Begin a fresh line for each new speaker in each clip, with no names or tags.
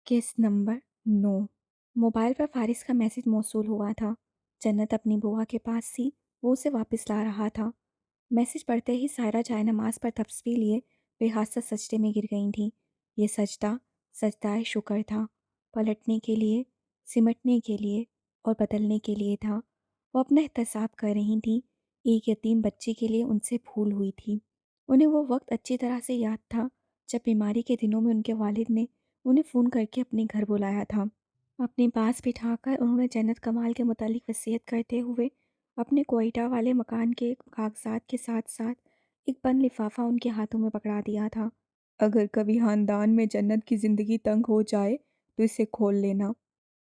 Case number 9। Mobile पर फारिस का message मौसूल हुआ था। जन्नत अपनी बुआ के पास थी। वो उसे वापस ला रहा था। मैसेज पढ़ते ही सायरा चाय नमाज पर तस्बीह लिए बेहासा सजदे में गिर गई थी। ये सजदा सजदाए शुक्र था। पलटने के लिए, सिमटने के लिए और बदलने के लिए था। वो अपना एहतसाब कर रही थी। एक यतीम बच्ची के लिए उनसे भूल हुई थी। उन्हें वो वक्त अच्छी तरह से याद था जब बीमारी के दिनों में उनके वालिद ने उन्हें फ़ोन करके अपने घर बुलाया था। अपने पास बिठाकर उन्होंने जन्नत कमाल के मुतालिक वसीयत करते हुए अपने कोयटा वाले मकान के कागजात के साथ साथ एक बंद लिफाफा उनके हाथों में पकड़ा दिया था। अगर कभी खानदान में जन्नत की ज़िंदगी तंग हो जाए तो इसे खोल लेना।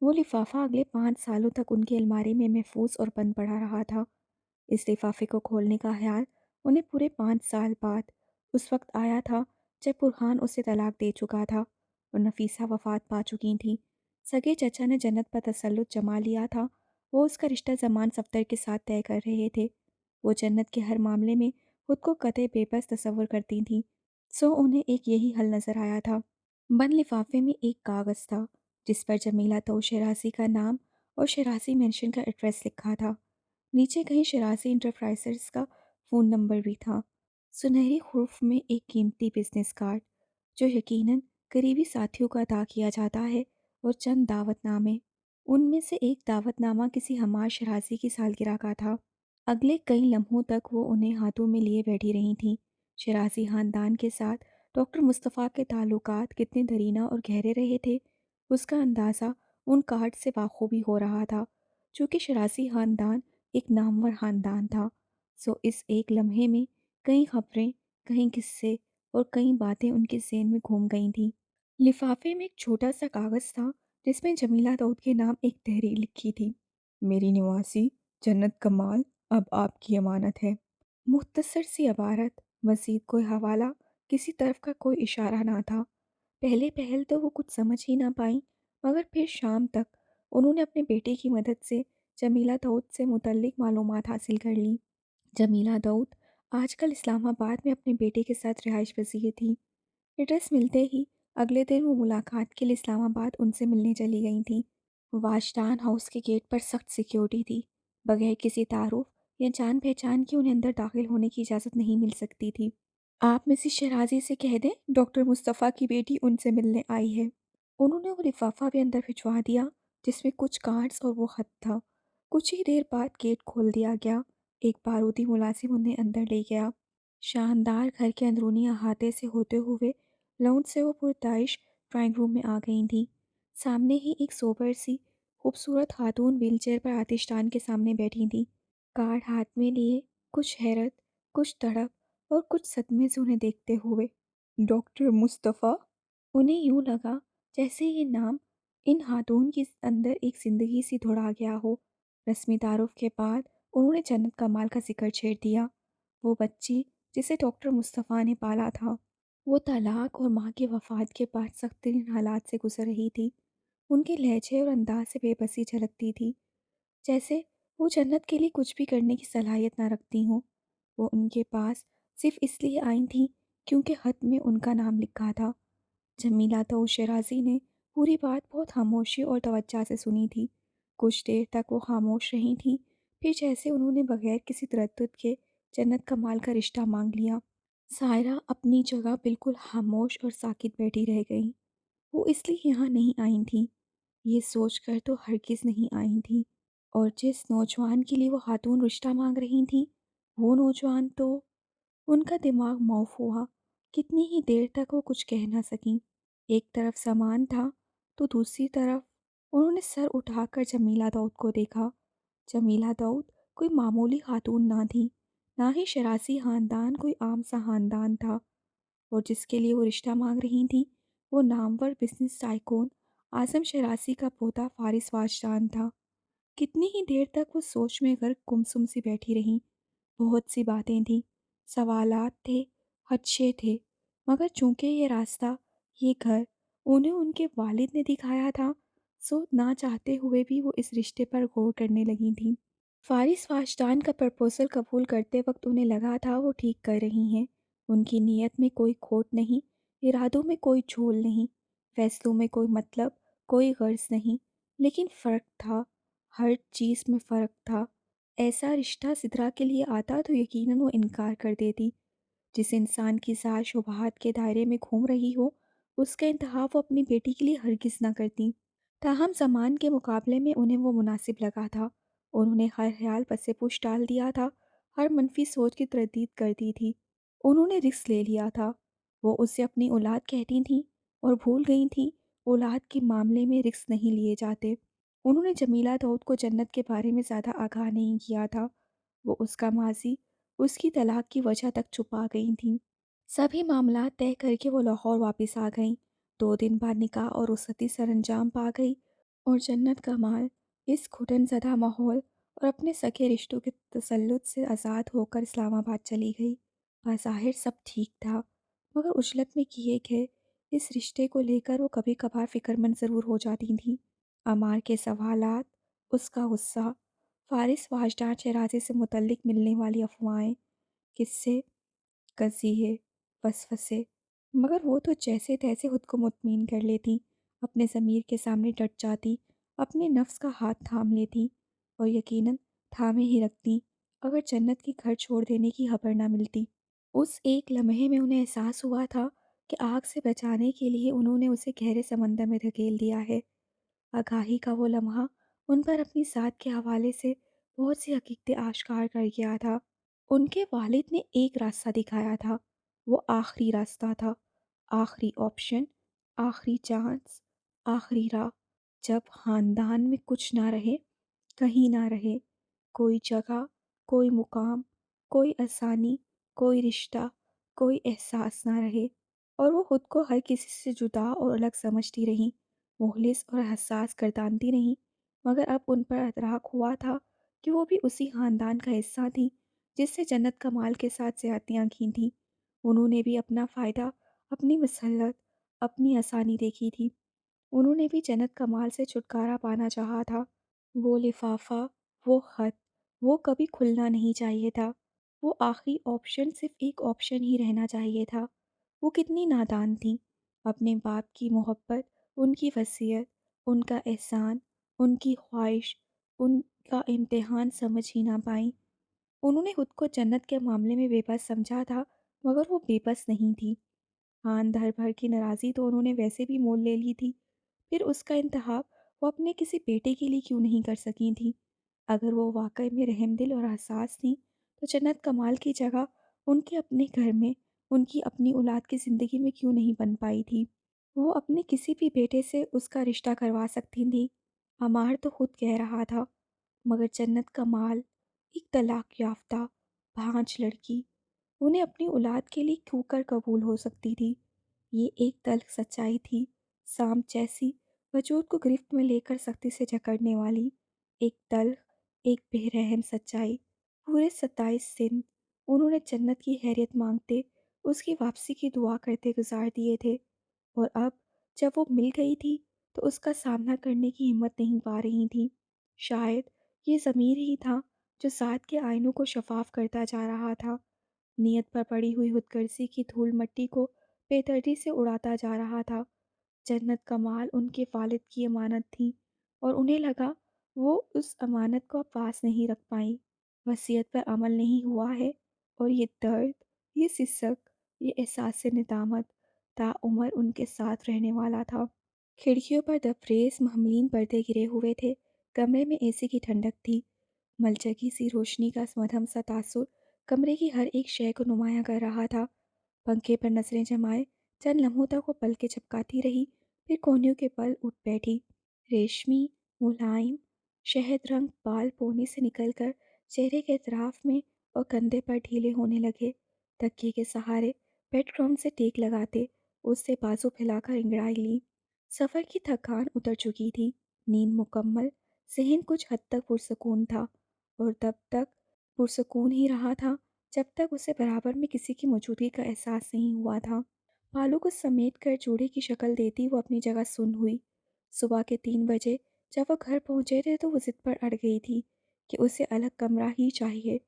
वो लिफाफा अगले 5 सालों तक उनकी अलमारी में महफूज और बंद पड़ा रहा था। इस लिफाफे को खोलने का ख्याल उन्हें पूरे 5 साल बाद उस वक्त आया था जब बुरहान उसे तलाक दे चुका था और नफीसा वफात पा चुकी थी। सगे चचा ने जन्नत पर तसल्लुत जमा लिया था। वो उसका रिश्ता जमान सफ्तर के साथ तय कर रहे थे। वो जन्नत के हर मामले में खुद को कतई बेबस तस्वर करती थी। सो उन्हें एक यही हल नज़र आया था। बंद लिफाफे में एक कागज़ था जिस पर जमीला तो शरासी का नाम और शरासी मेंशन का एड्रेस लिखा था। नीचे कहीं शरासी इंटरप्राइजेस का फ़ोन नंबर भी था। सुनहरी हुर्फ में एक कीमती बिजनेस कार्ड जो यकीनन करीबी साथियों को अता किया जाता है और चंद दावतनामे। उनमें से एक दावतनामा किसी हमार शरासी की सालगिरह का था। अगले कई लम्हों तक वो उन्हें हाथों में लिए बैठी रही थीं। शरासी ख़ानदान के साथ डॉक्टर मुस्तफ़ा के ताल्लुकात कितने दरीना और गहरे रहे थे उसका अंदाज़ा उन कार्ड से बाखूबी हो रहा था। चूँकि शरासी ख़ानदान एक नामवर ख़ानदान था, सो इस एक लम्हे में कई खबरें, कई किस्से और कई बातें उनके ज़हन में घूम गई थीं। लिफाफे में एक छोटा सा कागज़ था जिसमें जमीला दाऊद के नाम एक तहरीर लिखी थी। मेरी निवासी जन्नत कमाल अब आपकी अमानत है। मुख्तसर सी अबारत, मज़ीद कोई हवाला, किसी तरफ का कोई इशारा ना था। पहले पहल तो वो कुछ समझ ही ना पाई, मगर फिर शाम तक उन्होंने अपने बेटे की मदद से जमीला दाऊद से मुतल्लिक मालूमात हासिल कर ली। जमीला दाऊद आजकल इस्लामाबाद में अपने बेटे के साथ रिहाइश पजीर थी। एड्रेस मिलते ही अगले दिन वो मुलाकात के लिए इस्लामाबाद उनसे मिलने चली गई थी। वाशदान हाउस के गेट पर सख्त सिक्योरिटी थी। बगैर किसी तारुफ या जान पहचान के उन्हें अंदर दाखिल होने की इजाज़त नहीं मिल सकती थी। आप मिसिस शराजी से कह दें डॉक्टर मुस्तफ़ा की बेटी उनसे मिलने आई है। उन्होंने वो लिफाफा भी अंदर भिजवा दिया जिसमें कुछ कार्ड्स और वो खत था। कुछ ही देर बाद गेट खोल दिया गया। एक बारूदी मुलाजिम उन्हें अंदर ले गया। शानदार घर के अंदरूनी अहाते से होते हुए लाउंज से वो पुरताइश ड्राइंग रूम में आ गई थी। सामने ही एक सोबर सी खूबसूरत खातून व्हीलचेयर पर आतिशदान के सामने बैठी थी। कार्ड हाथ में लिए, कुछ हैरत, कुछ तड़प और कुछ सदमे से उन्हें देखते हुए। डॉक्टर मुस्तफ़ा। उन्हें यूं लगा जैसे ये नाम इन खातून के अंदर एक जिंदगी सी दौड़ा गया हो। रस्मी तारुफ के बाद उन्होंने जन्नत कमाल का जिक्र छेड़ दिया। वो बच्ची जिसे डॉक्टर मुस्तफ़ा ने पाला था, वो तलाक और माँ की वफ़ात के बाद सख्त तरीन हालात से गुजर रही थी। उनके लहजे और अंदाज से बेबसी झलकती थी, जैसे वो जन्नत के लिए कुछ भी करने की सलाहियत ना रखती हों। वो उनके पास सिर्फ इसलिए आई थी क्योंकि ख़त में उनका नाम लिखा था। जमीला तो शराजी ने पूरी बात बहुत खामोशी और तवज्जो से सुनी थी। कुछ देर तक वो खामोश रही थी, फिर जैसे उन्होंने बगैर किसी तरद्दुद के जन्नत कमाल का रिश्ता मांग लिया। सायरा अपनी जगह बिल्कुल खामोश और साकित बैठी रह गई। वो इसलिए यहाँ नहीं आई थी, ये सोचकर तो हरगिज़ नहीं आई थी। और जिस नौजवान के लिए वो खातून रिश्ता मांग रही थी, वो नौजवान तो उनका दिमाग मौफ हुआ। कितनी ही देर तक वो कुछ कह ना सकी। एक तरफ सामान था तो दूसरी तरफ उन्होंने सर उठाकर जमीला दाऊद को देखा। जमीला दाऊद कोई मामूली खातून ना थी, ना ही शरासी ख़ानदान कोई आम सा ख़ानदान था। और जिसके लिए वो रिश्ता मांग रही थी, वो नामवर बिजनेस टाइकून आज़म शरासी का पोता फारिस वाजदान था। कितनी ही देर तक वो सोच में गर्क गुमसुम सी बैठी रहीं। बहुत सी बातें थीं, सवालात थे, खदशे थे, मगर चूंकि ये रास्ता, ये घर उन्हें उनके वालिद ने दिखाया था, सो ना चाहते हुए भी वो इस रिश्ते पर गौर करने लगी थीं। फारिस वाजदान का प्रपोज़ल कबूल करते वक्त उन्हें लगा था वो ठीक कर रही हैं। उनकी नीयत में कोई खोट नहीं, इरादों में कोई झोल नहीं। फैसलों में कोई मतलब, कोई गर्ज नहीं, लेकिन फ़र्क था, हर चीज़ में फ़र्क था। ऐसा रिश्ता सिद्रा के लिए आता तो यकीनन वो इनकार कर देती। जिस इंसान की साथ शुबहात के दायरे में घूम रही हो, उसका इंतखाब वो अपनी बेटी के लिए हरगिज़ ना करती। ताहम ज़मान के मुकाबले में उन्हें वो मुनासिब लगा था। उन्होंने हर ख़्याल पसे पूछ डाल दिया था, हर मनफी सोच की तरदीद कर दी थी। उन्होंने रिस्क ले लिया था। वो उसे अपनी औलाद कहती थीं और भूल गई थीं, औलाद के मामले में रिस्क नहीं लिए जाते। उन्होंने जमीला दाऊद को जन्नत के बारे में ज़्यादा आगाह नहीं किया था। वो उसका माज़ी, उसकी तलाक की वजह तक छुपा गई थीं। सभी मामलात तय करके वो लाहौर वापस आ गईं। 2 दिन बाद निकाह और रुखसती सरअंजाम पा गई और जन्नत कमाल इस घुटन ज़दा माहौल और अपने सगे रिश्तों के तसल्लुत से आज़ाद होकर इस्लामाबाद चली गई। बज़ाहिर सब ठीक था, मगर उजलत में किए गए इस रिश्ते को लेकर वो कभी कभार फ़िक्रमंद ज़रूर हो जाती थीं। अमार के सवालात, उसका गुस्सा, फ़ारिस वाजदार शराज़ी से मुतल्लिक मिलने वाली अफ़वाहें, किस्से, कज़िये, वसवसे, मगर वो तो जैसे तैसे खुद को मुतमिन कर लेती, अपने ज़मीर के सामने डट जाती, अपने नफ्स का हाथ थाम लेती और यकीनन थामे ही रखती अगर जन्नत की घर छोड़ देने की खबर ना मिलती। उस एक लम्हे में उन्हें एहसास हुआ था कि आग से बचाने के लिए उन्होंने उसे गहरे समंदर में धकेल दिया है। आगाही का वो लम्हा उन पर अपनी ज़ात के हवाले से बहुत सी हकीकतें आश्कार कर गया था। उनके वालिद ने एक रास्ता दिखाया था, वो आखिरी रास्ता था, आखिरी ऑप्शन, आखिरी चांस, आखिरी राह। जब ख़ानदान में कुछ ना रहे, कहीं ना रहे, कोई जगह, कोई मुकाम, कोई आसानी, कोई रिश्ता, कोई एहसास ना रहे और वो खुद को हर किसी से जुदा और अलग समझती रहीं, मुखलिस और हसास गर्दानती रहीं, मगर अब उन पर अदराक हुआ था कि वो भी उसी ख़ानदान का हिस्सा थीं जिससे जन्नत कमाल के साथ ज़्यादतियाँ की थीं। उन्होंने भी अपना फ़ायदा, अपनी मसलत, अपनी आसानी देखी थी। उन्होंने भी जन्नत कमाल से छुटकारा पाना चाहा था। वो लिफाफा, वो ख़त, वो कभी खुलना नहीं चाहिए था। वो आखिरी ऑप्शन सिर्फ़ एक ऑप्शन ही रहना चाहिए था। वो कितनी नादान थीं। अपने बाप की मोहब्बत, उनकी वसीयत, उनका एहसान, उनकी ख्वाहिश, उनका इम्तिहान समझ ही ना पाईं। उन्होंने खुद को जन्नत के मामले में बेबस समझा था, मगर वो बेबस नहीं थी। हाँ, दर भर की नाराज़ी तो उन्होंने वैसे भी मोल ले ली थी। फिर उसका इंतखाब वो अपने किसी बेटे के लिए क्यों नहीं कर सकी थी? अगर वो वाकई में रहमदिल और हसास थी, तो जन्नत कमाल की जगह उनके अपने घर में, उनकी अपनी औलाद की ज़िंदगी में क्यों नहीं बन पाई थी? वो अपने किसी भी बेटे से उसका रिश्ता करवा सकती थी। अमार तो खुद कह रहा था, मगर जन्नत कमाल, एक तलाक याफ्ता, भांज लड़की, उन्हें अपनी औलाद के लिए क्यों कर कबूल हो सकती थी? ये एक तल्ख़ सच्चाई थी, सांप जैसी, वजूद को गिरफ्त में लेकर सख्ती से जकड़ने वाली। एक तल्ख़, एक बेरहम सच्चाई। पूरे 27 दिन उन्होंने जन्नत की हैरियत मांगते, उसकी वापसी की दुआ करते गुजार दिए थे और अब जब वो मिल गई थी, तो उसका सामना करने की हिम्मत नहीं पा रही थी। शायद ये ज़मीर ही था जो ज़ात के आईनों को शफ़ाफ़ करता जा रहा था। नियत पर पड़ी हुई खुदगर्ज़ी की धूल मट्टी को बेदर्दी से उड़ाता जा रहा था। जन्नत कमाल उनके वालिद की अमानत थी और उन्हें लगा वो उस अमानत को अब पास नहीं रख पाई। वसीयत पर अमल नहीं हुआ है और ये दर्द, ये सिसक, ये एहसास निदामत ताउम्र उनके साथ रहने वाला था। खिड़कियों पर दफरेज महमलीन पर्दे गिरे हुए थे। कमरे में एसी की ठंडक थी। मलचकी सी रोशनी का मधम सा तासुर कमरे की हर एक शय को नुमायां कर रहा था। पंखे पर नजरें जमाए चंद लम्हों तक वो पल के झपकाती रही, फिर कोहनियों के पल उठ बैठी। रेशमी, मुलायम, शहद रंग बाल पोने से निकलकर चेहरे के अतराफ में और कंधे पर ढीले होने लगे। तकिए के सहारे बेडग्राउंड से टेक लगाते उससे बाजू फैलाकर इंगड़ाई ली। सफ़र की थकान उतर चुकी थी, नींद मुकम्मल, ज़हन कुछ हद तक पुरसकून था और तब तक पुरसकून ही रहा था जब तक उसे बराबर में किसी की मौजूदगी का एहसास नहीं हुआ था। बालों को समेट कर जूड़े की शक्ल देती वो अपनी जगह सुन हुई। सुबह के 3 बजे जब वो घर पहुंचे थे तो वो ज़िद पर अड़ गई थी कि उसे अलग कमरा ही चाहिए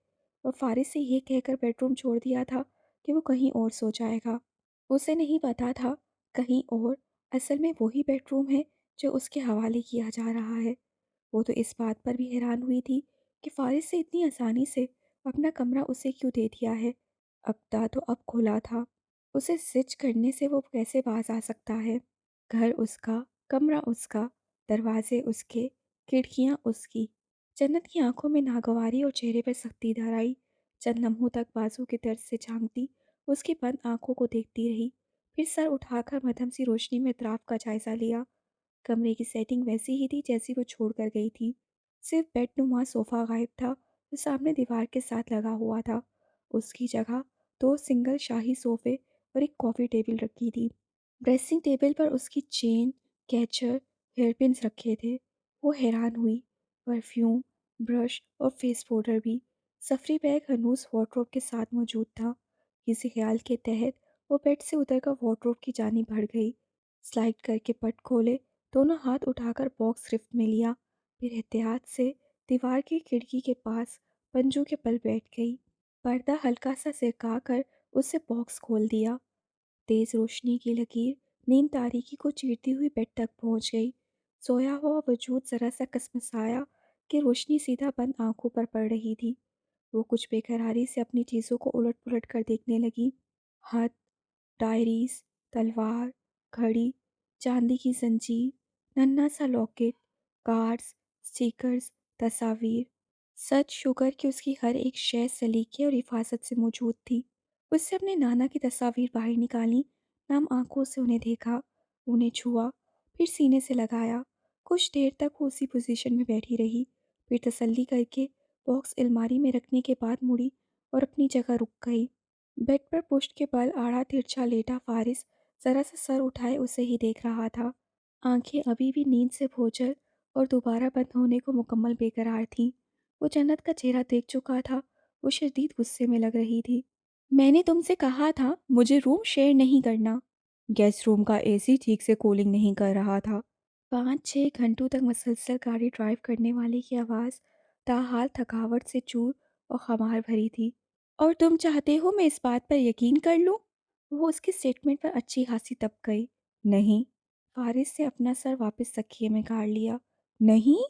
और फारिस से ये कहकर बेडरूम छोड़ दिया था कि वो कहीं और सो जाएगा। उसे नहीं पता था कहीं और اصل میں وہی بیڈ روم ہے جو اس کے حوالے کیا جا رہا ہے۔ وہ تو اس بات پر بھی حیران ہوئی تھی کہ فارس سے اتنی آسانی سے اپنا کمرہ اسے کیوں دے دیا ہے۔ اقدا تو اب کھلا تھا، اسے سچ کرنے سے وہ کیسے باز آ سکتا ہے؟ گھر اس کا، کمرہ اس کا، دروازے اس کے، کھڑکیاں اس کی۔ جنت کی آنکھوں میں ناگواری اور چہرے پر سختی دھر آئی۔ چند لمحوں تک بازو کے درد سے جھانکتی اس کی بند آنکھوں کو دیکھتی رہی، پھر سر اٹھا کر مدھم سی روشنی میں اطراف کا جائزہ لیا۔ کمرے کی سیٹنگ ویسی ہی تھی جیسی وہ چھوڑ کر گئی تھی، صرف بیڈ نما صوفہ غائب تھا جو سامنے دیوار کے ساتھ لگا ہوا تھا۔ اس کی جگہ دو سنگل شاہی صوفے اور ایک کافی ٹیبل رکھی تھی۔ ڈریسنگ ٹیبل پر اس کی چین، کیچر، ہیئر پنس رکھے تھے۔ وہ حیران ہوئی، پرفیوم، برش اور فیس پاؤڈر بھی۔ سفری بیگ ہنوز وارڈروب کے ساتھ موجود تھا۔ کسی خیال کے تحت وہ بیڈ سے اتر کر وارڈروب کی جانب بڑھ گئی، سلائڈ کر کے پٹ کھولے، دونوں ہاتھ اٹھا کر باکس گرفت میں لیا، پھر احتیاط سے دیوار کی کھڑکی کے پاس پنجوں کے بل بیٹھ گئی۔ پردہ ہلکا سا سرکا کر اس سے باکس کھول دیا۔ تیز روشنی کی لکیر نیند تاریکی کو چیرتی ہوئی بیڈ تک پہنچ گئی۔ سویا ہوا وجود ذرا سا کسمسایا کہ روشنی سیدھا بند آنکھوں پر پڑ رہی تھی۔ وہ کچھ بے قراری سے اپنی چیزوں کو الٹ پلٹ کر دیکھنے لگی۔ ہاتھ، ڈائریز، تلوار، گھڑی، چاندی کی زنجیر، ننھا سا لاکٹ، کارڈز، اسٹیکرز، تصاویر۔ سچ شکر کہ اس کی ہر ایک شے سلیقے اور حفاظت سے موجود تھی۔ اس سے اپنے نانا کی تصاویر باہر نکالیں، نم آنکھوں سے انہیں دیکھا، انہیں چھوا، پھر سینے سے لگایا۔ کچھ دیر تک وہ اسی پوزیشن میں بیٹھی رہی، پھر تسلی کر کے باکس الماری میں رکھنے کے بعد مڑی اور اپنی جگہ رک گئی۔ بیڈ پر پشت کے بل آڑا ترچھا لیٹا فارس ذرا سا سر اٹھائے اسے ہی دیکھ رہا تھا۔ آنکھیں ابھی بھی نیند سے بھوچل اور دوبارہ بند ہونے کو مکمل بے قرار تھیں۔ وہ جنت کا چہرہ دیکھ چکا تھا، وہ شدید غصے میں لگ رہی تھی۔ میں نے تم سے کہا تھا مجھے روم شیئر نہیں کرنا۔ گیسٹ روم کا اے سی ٹھیک سے کولنگ نہیں کر رہا تھا۔ 5-6 گھنٹوں تک مسلسل گاڑی ڈرائیو کرنے والے کی آواز تاحال تھکاوٹ سے چور اور خمار بھری تھی۔ اور تم چاہتے ہو میں اس بات پر یقین کر لوں؟ وہ اس کی سٹیٹمنٹ پر اچھی خاصی تپ گئی۔ نہیں۔ فارس سے اپنا سر واپس تکیے میں گاڑ لیا۔ نہیں؟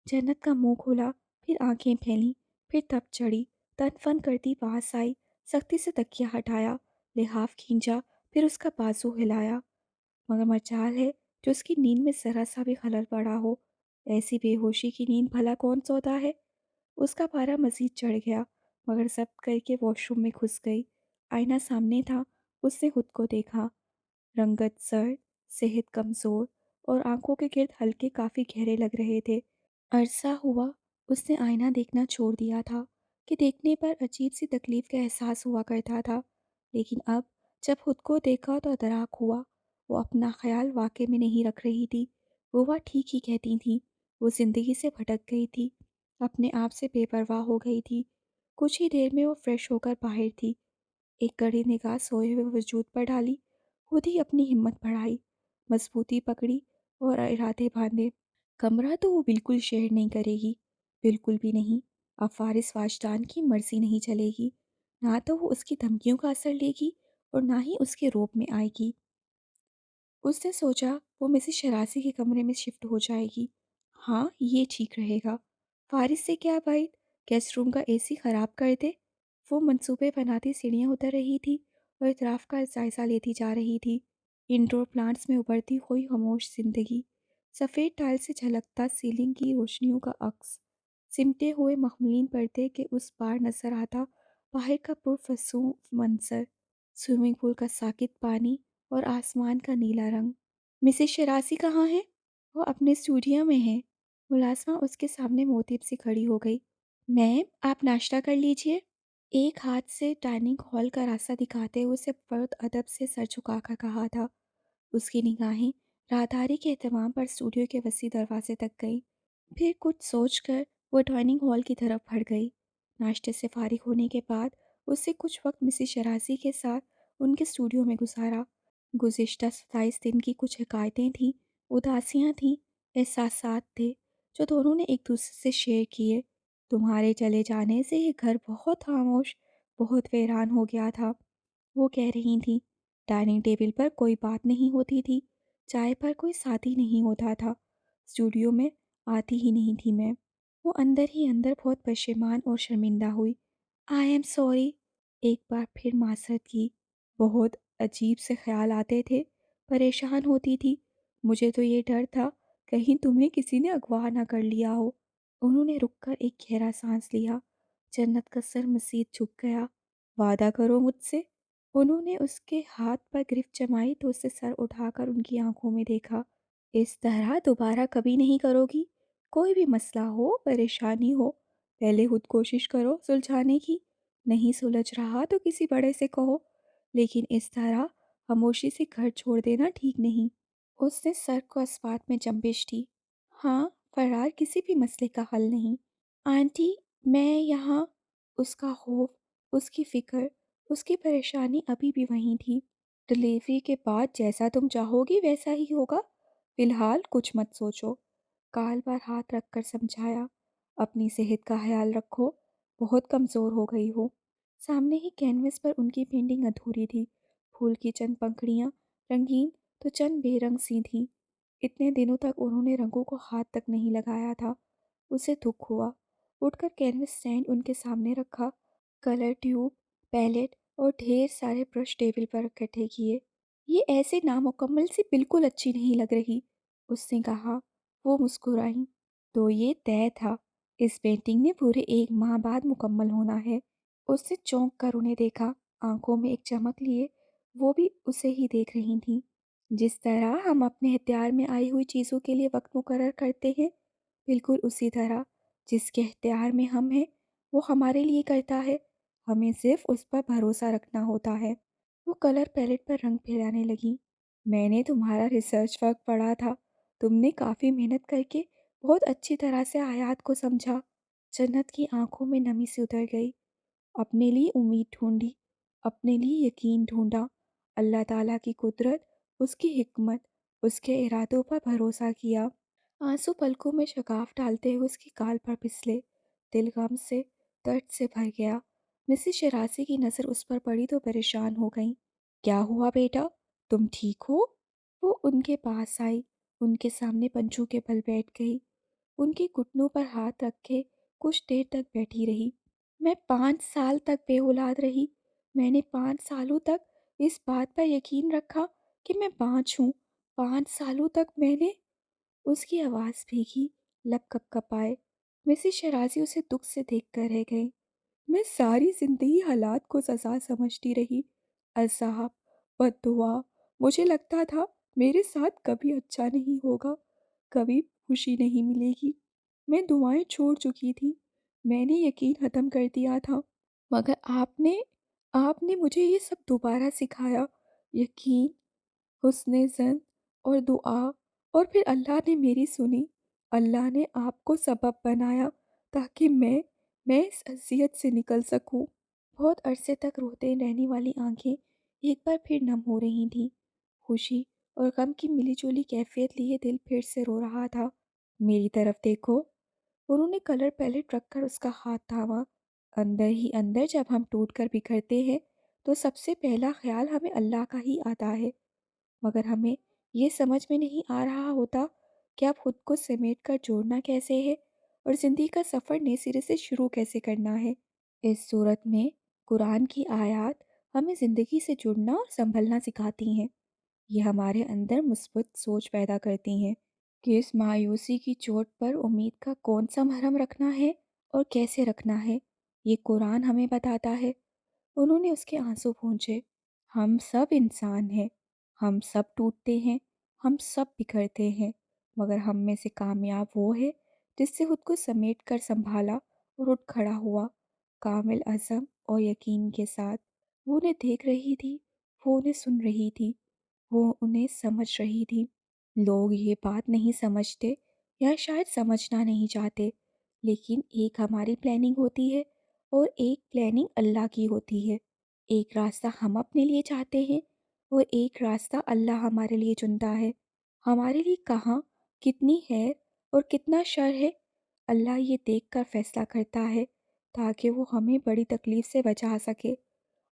جنت کا منہ کھلا، پھر آنکھیں پھیلیں، پھر تپ چڑھی، تن فن کرتی پاس آئی، سختی سے تکیہ ہٹایا، لحاف کھینچا، پھر اس کا بازو ہلایا۔ مگر مجال ہے جو اس کی نیند میں ذرا سا بھی خلل پڑا ہو۔ ایسی بے ہوشی کی نیند بھلا کون سوتا ہے؟ اس کا پارا مزید چڑھ گیا، مگر ضبط کر کے واش روم میں گھس گئی۔ آئینہ سامنے تھا، اس نے خود کو دیکھا۔ رنگت زرد، صحت کمزور اور آنکھوں کے گرد حلقے کافی گہرے لگ رہے تھے۔ عرصہ ہوا اس نے آئینہ دیکھنا چھوڑ دیا تھا کہ دیکھنے پر عجیب سی تکلیف کا احساس ہوا کرتا تھا، لیکن اب جب خود کو دیکھا تو ادراک ہوا وہ اپنا خیال واقع میں نہیں رکھ رہی تھی۔ وہ ٹھیک ہی کہتی تھی، وہ زندگی سے بھٹک گئی تھی، اپنے آپ سے بے پرواہ ہو گئی تھی۔ کچھ ہی دیر میں وہ فریش ہو کر باہر تھی، ایک کڑی نگاہ سوئے ہوئے وجود پر ڈالی، خود ہی اپنی ہمت بڑھائی، مضبوطی پکڑی اور ارادے باندھے۔ کمرہ تو وہ بالکل شیئر نہیں کرے گی، بالکل بھی نہیں۔ اب فارس واجدان کی مرضی نہیں چلے گی، نہ تو وہ اس کی دھمکیوں کا اثر لے گی اور نہ ہی اس کے روب میں آئے گی۔ اس نے سوچا وہ مسز شرازی کے کمرے میں شفٹ ہو جائے گی۔ ہاں یہ ٹھیک رہے گا۔ فارس سے کیا بعید، گیسٹ روم کا اے سی خراب کر دے۔ وہ منصوبے بناتی سیڑھیاں اتر رہی تھی اور اطراف کا جائزہ لیتی جا رہی تھی۔ انڈور پلانٹس میں ابھرتی ہوئی خاموش زندگی، سفید ٹائل سے جھلکتا سیلنگ کی روشنیوں کا عکس، سمٹے ہوئے مخملین پردے کے اس پار نظر آتا باہر کا پرفسوں منظر، سوئمنگ پول کا ساکت پانی اور آسمان کا نیلا رنگ۔ مسز شرازی کہاں ہیں؟ وہ اپنے اسٹوڈیو میں ہیں۔ ملازمہ اس کے سامنے موتیب سی کھڑی ہو گئی۔ میم آپ ناشتہ کر لیجئے۔ ایک ہاتھ سے ڈائننگ ہال کا راستہ دکھاتے ہوئے اسے بہت ادب سے سر جھکا کر کہا تھا۔ اس کی نگاہیں راہداری کے اہتمام پر اسٹوڈیو کے وسیع دروازے تک گئی، پھر کچھ سوچ کر وہ ڈائننگ ہال کی طرف بڑھ گئی۔ ناشتے سے فارغ ہونے کے بعد اس سے کچھ وقت مسز شرازی کے ساتھ ان کے اسٹوڈیو میں گزارا۔ گزشتہ 27 دن کی کچھ حکایتیں تھیں، اداسیاں تھیں، احساسات تھے جو دونوں نے ایک دوسرے سے شیئر کیے۔ تمہارے چلے جانے سے یہ گھر بہت خاموش، بہت ویران ہو گیا تھا، وہ کہہ رہی تھیں۔ ڈائننگ ٹیبل پر کوئی بات نہیں ہوتی تھی، चाय पर कोई साथी नहीं होता था। स्टूडियो में आती ही नहीं थी मैं। वो अंदर ही अंदर बहुत परेशान और शर्मिंदा हुई। आई एम सॉरी, एक बार फिर मासरत की। बहुत अजीब से ख्याल आते थे, परेशान होती थी। मुझे तो ये डर था कहीं तुम्हें किसी ने अगवा ना कर लिया हो। उन्होंने रुककर एक गहरा सांस लिया। जन्नत का सर मसीद झुक गया। वादा करो मुझसे। उन्होंने उसके हाथ पर गिरफ्त जमाई तो उससे सर उठाकर उनकी आंखों में देखा। इस तरह दोबारा कभी नहीं करोगी? कोई भी मसला हो, परेशानी हो, पहले खुद कोशिश करो सुलझाने की। नहीं सुलझ रहा तो किसी बड़े से कहो, लेकिन इस तरह खामोशी से घर छोड़ देना ठीक नहीं। उसने सर को इस्पात में जंबिश दी। हाँ, फरार किसी भी मसले का हल नहीं। आंटी, मैं यहाँ। उसका खौफ, उसकी फिक्र, उसकी परेशानी अभी भी वहीं थी। डिलीवरी के बाद जैसा तुम चाहोगी वैसा ही होगा। फिलहाल कुछ मत सोचो। गाल पर हाथ रखकर समझाया। अपनी सेहत का ख्याल रखो, बहुत कमज़ोर हो गई हो। सामने ही कैनवस पर उनकी पेंटिंग अधूरी थी। फूल की चंद पंखुड़ियाँ रंगीन तो चंद बेरंग सी थीं। इतने दिनों तक उन्होंने रंगों को हाथ तक नहीं लगाया था। उसे दुख हुआ। उठकर कैनवस स्टैंड उनके सामने रखा। कलर ट्यूब, पैलेट और ढेर सारे ब्रश टेबल पर इकट्ठे किए। ये ऐसे नामुकम्मल सी बिल्कुल अच्छी नहीं लग रही, उसने कहा। वो मुस्कुराई। तो ये तय था, इस पेंटिंग ने पूरे 1 माह बाद मुकम्मल होना है। उसने चौंक कर उन्हें देखा। आंखों में एक चमक लिए वो भी उसे ही देख रही थीं। जिस तरह हम अपने इख्तियार में आई हुई चीज़ों के लिए वक्त मुकर्रर करते हैं, बिल्कुल उसी तरह जिसके इख्तियार में हम हैं वो हमारे लिए करता है। हमें सिर्फ उस पर भरोसा रखना होता है। वो कलर पैलेट पर रंग फैलाने लगी। मैंने तुम्हारा रिसर्च वर्क पढ़ा था। तुमने काफ़ी मेहनत करके बहुत अच्छी तरह से आयात को समझा। जन्नत की आंखों में नमी सी उतर गई। अपने लिए उम्मीद ढूंढी, अपने लिए यकीन ढूंढा। अल्लाह ताला की कुदरत, उसकी हिकमत, उसके इरादों पर भरोसा किया। आंसू पलकों में शगाफ डालते हुए उसकी गाल पर फिसले। दिल गम से, दर्द से भर गया। मिसेस शराजी की नज़र उस पर पड़ी तो परेशान हो गई। क्या हुआ बेटा, तुम ठीक हो? वो उनके पास आई, उनके सामने पंजों के बल बैठ गई। उनके घुटनों पर हाथ रखे कुछ देर तक बैठी रही। मैं 5 साल तक बेऔलाद रही। मैंने 5 सालों तक इस बात पर यकीन रखा कि मैं बाँझ हूँ। 5 सालों तक मैंने। उसकी आवाज़ भीगी, लब कँप-कँपाए। मिसेस शराज़ी उसे दुःख से देख कर रह गईं। मैं सारी ज़िंदगी हालात को सज़ा समझती रही। अज़ाब, बद्दुआ, मुझे लगता था मेरे साथ कभी अच्छा नहीं होगा, कभी खुशी नहीं मिलेगी। मैं दुआएं छोड़ चुकी थी। मैंने यकीन ख़त्म कर दिया था। मगर आपने आपने मुझे ये सब दोबारा सिखाया। यकीन, हुस्ने ज़न और दुआ। और फिर अल्लाह ने मेरी सुनी। अल्लाह ने आपको सबब बनाया ताकि मैं इस अज़ियत से निकल सकूं। बहुत अरसे तक रोते रहने वाली आंखें एक बार फिर नम हो रही थीं। खुशी और गम की मिलीजुली कैफियत लिए दिल फिर से रो रहा था। मेरी तरफ देखो। उन्होंने कलर पैलेट रखकर उसका हाथ थामा। अंदर ही अंदर जब हम टूट कर बिखरते हैं तो सबसे पहला ख्याल हमें अल्लाह का ही आता है। मगर हमें ये समझ में नहीं आ रहा होता कि अब खुद को समेट कर जोड़ना कैसे है और ज़िंदगी का सफ़र नए सिरे से शुरू कैसे करना है। इस सूरत में कुरान की आयत हमें ज़िंदगी से जुड़ना और संभलना सिखाती हैं। ये हमारे अंदर मुस्बत सोच पैदा करती हैं कि इस मायूसी की चोट पर उम्मीद का कौन सा मरहम रखना है और कैसे रखना है। ये कुरान हमें बताता है। उन्होंने उसके आंसू पोंछे। हम सब इंसान हैं, हम सब टूटते हैं, हम सब बिखरते हैं, मगर हम में से कामयाब वो है जिससे खुद को समेट कर संभाला और उठ खड़ा हुआ, कामिल अज़म और यकीन के साथ। वो उन्हें देख रही थी, वो उन्हें सुन रही थी, वो उन्हें समझ रही थी। लोग ये बात नहीं समझते या शायद समझना नहीं चाहते, लेकिन एक हमारी प्लानिंग होती है और एक प्लानिंग अल्लाह की होती है। एक रास्ता हम अपने लिए चाहते हैं और एक रास्ता अल्लाह हमारे लिए चुनता है। हमारे लिए कहाँ, कितनी खैर और कितना शर है, अल्लाह ये देख कर फैसला करता है ताकि वो हमें बड़ी तकलीफ़ से बचा सके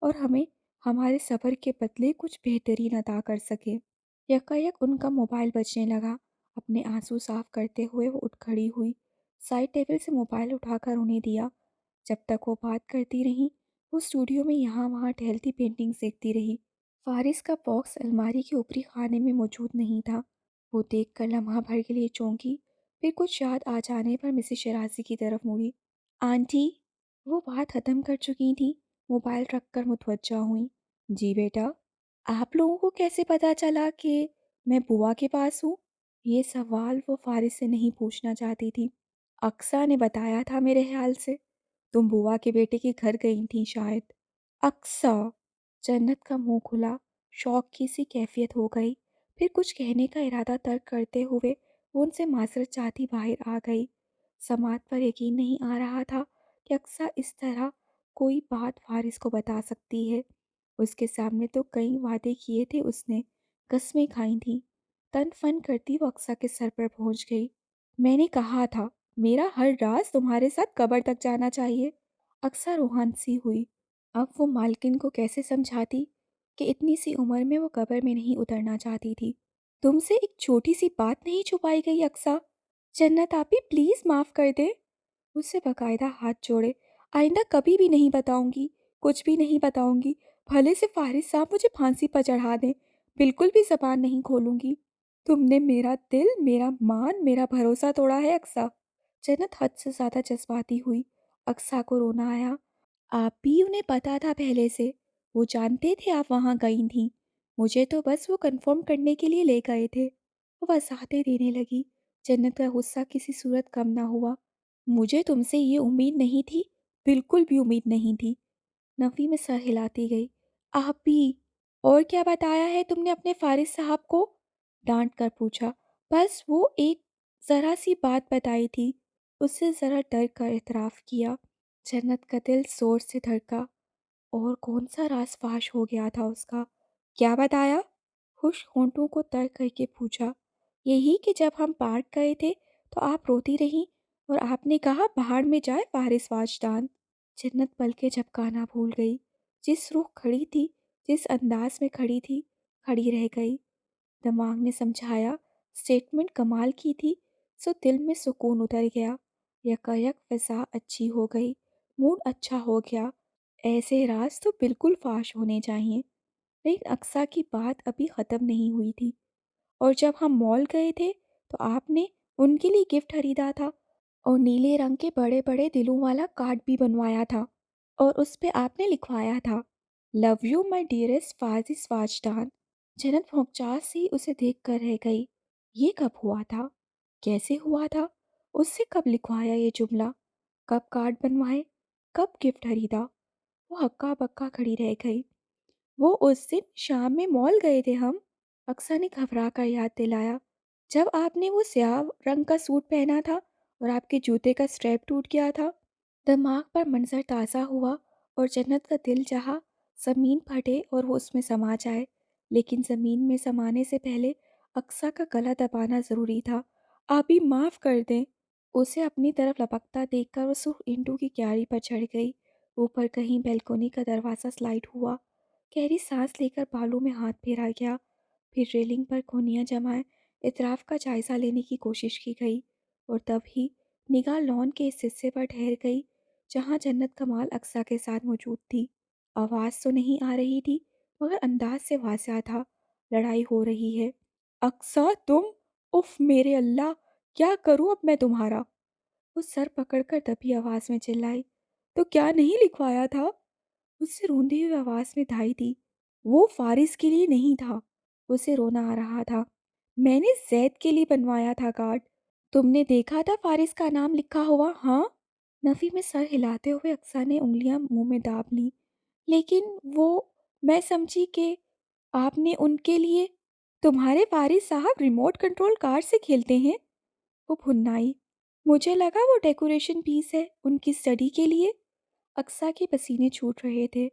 और हमें हमारे सब्र के बदले कुछ बेहतरीन अता कर सके। यकायक उनका मोबाइल बजने लगा। अपने आंसू साफ करते हुए वो उठ खड़ी हुई, साइड टेबल से मोबाइल उठाकर उन्हें दिया। जब तक वो बात करती रही, वो स्टूडियो में यहाँ वहाँ टहलती पेंटिंग्स देखती रही। फारिस का बॉक्स अलमारी के ऊपरी खाने में मौजूद नहीं था। वो देखकर लम्हा भर के लिए चौंकी, फिर कुछ याद आ जाने पर मिसेस शराजी की तरफ मुड़ी। आंटी, वो बात खत्म कर चुकी थी, मोबाइल रखकर मुतवज्जा हुई। जी बेटा। आप लोगों को कैसे पता चला कि मैं बुआ के पास हूँ? ये सवाल वो फारिस से नहीं पूछना चाहती थी। अक्सा ने बताया था मेरे ख्याल से। तुम बुआ के बेटे के घर गई थी शायद। अक्सा। जन्नत का मुंह खुला, शौक की सी कैफियत हो गई। फिर कुछ कहने का इरादा तर्क करते हुए वो उनसे माजरत चाहती बाहर आ गई। समात पर यकीन नहीं आ रहा था कि अक्सा इस तरह कोई बात फारिस को बता सकती है। उसके सामने तो कई वादे किए थे उसने, कस्में खाई थीं। तन फन करती वो अक्सा के सर पर पहुंच गई। मैंने कहा था, मेरा हर राज तुम्हारे साथ कब्र तक जाना चाहिए। अक्सा रूहान सी हुई। अब वो मालकिन को कैसे समझाती कि इतनी सी उम्र में वो कब्र में नहीं उतरना चाहती थी। तुमसे एक छोटी सी बात नहीं छुपाई गई अक्सा। जन्नत आपी प्लीज़ माफ़ कर दे। उससे बाकायदा हाथ जोड़े। आइंदा कभी भी नहीं बताऊंगी, कुछ भी नहीं बताऊंगी। भले से फारिस साहब मुझे फांसी पर चढ़ा दें, बिल्कुल भी जबान नहीं खोलूंगी। तुमने मेरा दिल, मेरा मान, मेरा भरोसा तोड़ा है अक्सा। जन्नत हद से ज़्यादा जज्बाती हुई। अक्सा को रोना आया। आप भी उन्हें पता था पहले से, वो जानते थे आप वहाँ गई थी। मुझे तो बस वो कंफर्म करने के लिए ले गए थे। वो वजाहतें देने लगी। जन्नत का गुस्सा किसी सूरत कम ना हुआ। मुझे तुमसे ये उम्मीद नहीं थी, बिल्कुल भी उम्मीद नहीं थी। नफ़ी में सर हिलाती गई। आप भी। और क्या बताया है तुमने अपने फारिस साहब को? डांट कर पूछा। बस वो एक ज़रा सी बात बताई थी। उससे ज़रा डर कर इतराफ़ किया। जन्नत का दिल ज़ोर से धड़का। और कौन सा राज फाश हो गया था उसका? क्या बताया? खुश होंठों को तर करके पूछा। यही कि जब हम पार्क गए थे तो आप रोती रहीं और आपने कहा बाहर में जाए फारिस वाजदान। जन्नत पलके झपकाना भूल गई। जिस रुख खड़ी थी, जिस अंदाज में खड़ी थी, खड़ी रह गई। दिमाग ने समझाया स्टेटमेंट कमाल की थी, सो दिल में सुकून उतर गया। यकायक फ़िज़ा अच्छी हो गई, मूड अच्छा हो गया। ऐसे राज तो बिल्कुल फाश होने चाहिए। लेकिन अक्सा की बात अभी ख़त्म नहीं हुई थी। और जब हम मॉल गए थे तो आपने उनके लिए गिफ्ट खरीदा था और नीले रंग के बड़े बड़े दिलों वाला कार्ड भी बनवाया था। और उस पे आपने लिखवाया था, लव यू माई डियरेस्ट फाजिस वाजदान। जन्नत भौंकचास सी उसे देख कर रह गई। ये कब हुआ था? कैसे हुआ था? उससे कब लिखवाया ये जुमला? कब कार्ड बनवाए? कब गिफ्ट खरीदा? वो हक्का बक्का खड़ी रह गई। वो उस दिन शाम में मॉल गए थे हम। अक्सा ने घबरा कर याद दिलाया। जब आपने वो स्याह रंग का सूट पहना था और आपके जूते का स्ट्रैप टूट गया था। दिमाग पर मंजर ताज़ा हुआ और जन्नत का दिल चाहा ज़मीन फटे और वो उसमें समा जाए। लेकिन ज़मीन में समाने से पहले अक्सा का गला दबाना ज़रूरी था। आप ही माफ़ कर दें। उसे अपनी तरफ लपकता देखकर वो सुर्ख ईंटों की क्यारी पर चढ़ गई। ऊपर कहीं बैल्कोनी का दरवाज़ा स्लाइड हुआ। गहरी सांस लेकर बालों में हाथ फेरा गया। फिर रेलिंग पर कोहनियाँ जमाए इतराफ़ का जायज़ा लेने की कोशिश की गई और तभी निगाह लॉन के इस हिस्से पर ठहर गई जहाँ जन्नत कमाल अक्सा के साथ मौजूद थी। आवाज़ तो नहीं आ रही थी, मगर अंदाज से वाज़ा था, लड़ाई हो रही है। अक्सा तुम! उफ़ मेरे अल्लाह! क्या करूँ अब मैं तुम्हारा? वो सर पकड़कर दबी आवाज़ में चिल्लाई। तो क्या नहीं लिखवाया था? उससे रोंदी हुई आवाज़ में धाई दी। वो फारिस के लिए नहीं था। उसे रोना आ रहा था। मैंने ज़ैद के लिए बनवाया था कार्ड। तुमने देखा था फारिस का नाम लिखा हुआ, हाँ? नफ़ी में सर हिलाते हुए अक्सा ने उंगलियां मुंह में दाब लीं। लेकिन वो, मैं समझी कि आपने उनके लिए, तुम्हारे वारिस साहब रिमोट कंट्रोल कार से खेलते हैं। वो भुन्नाई। मुझे लगा वो डेकोरेशन पीस है उनकी स्टडी के लिए। अक्सा के पसीने छूट रहे थे।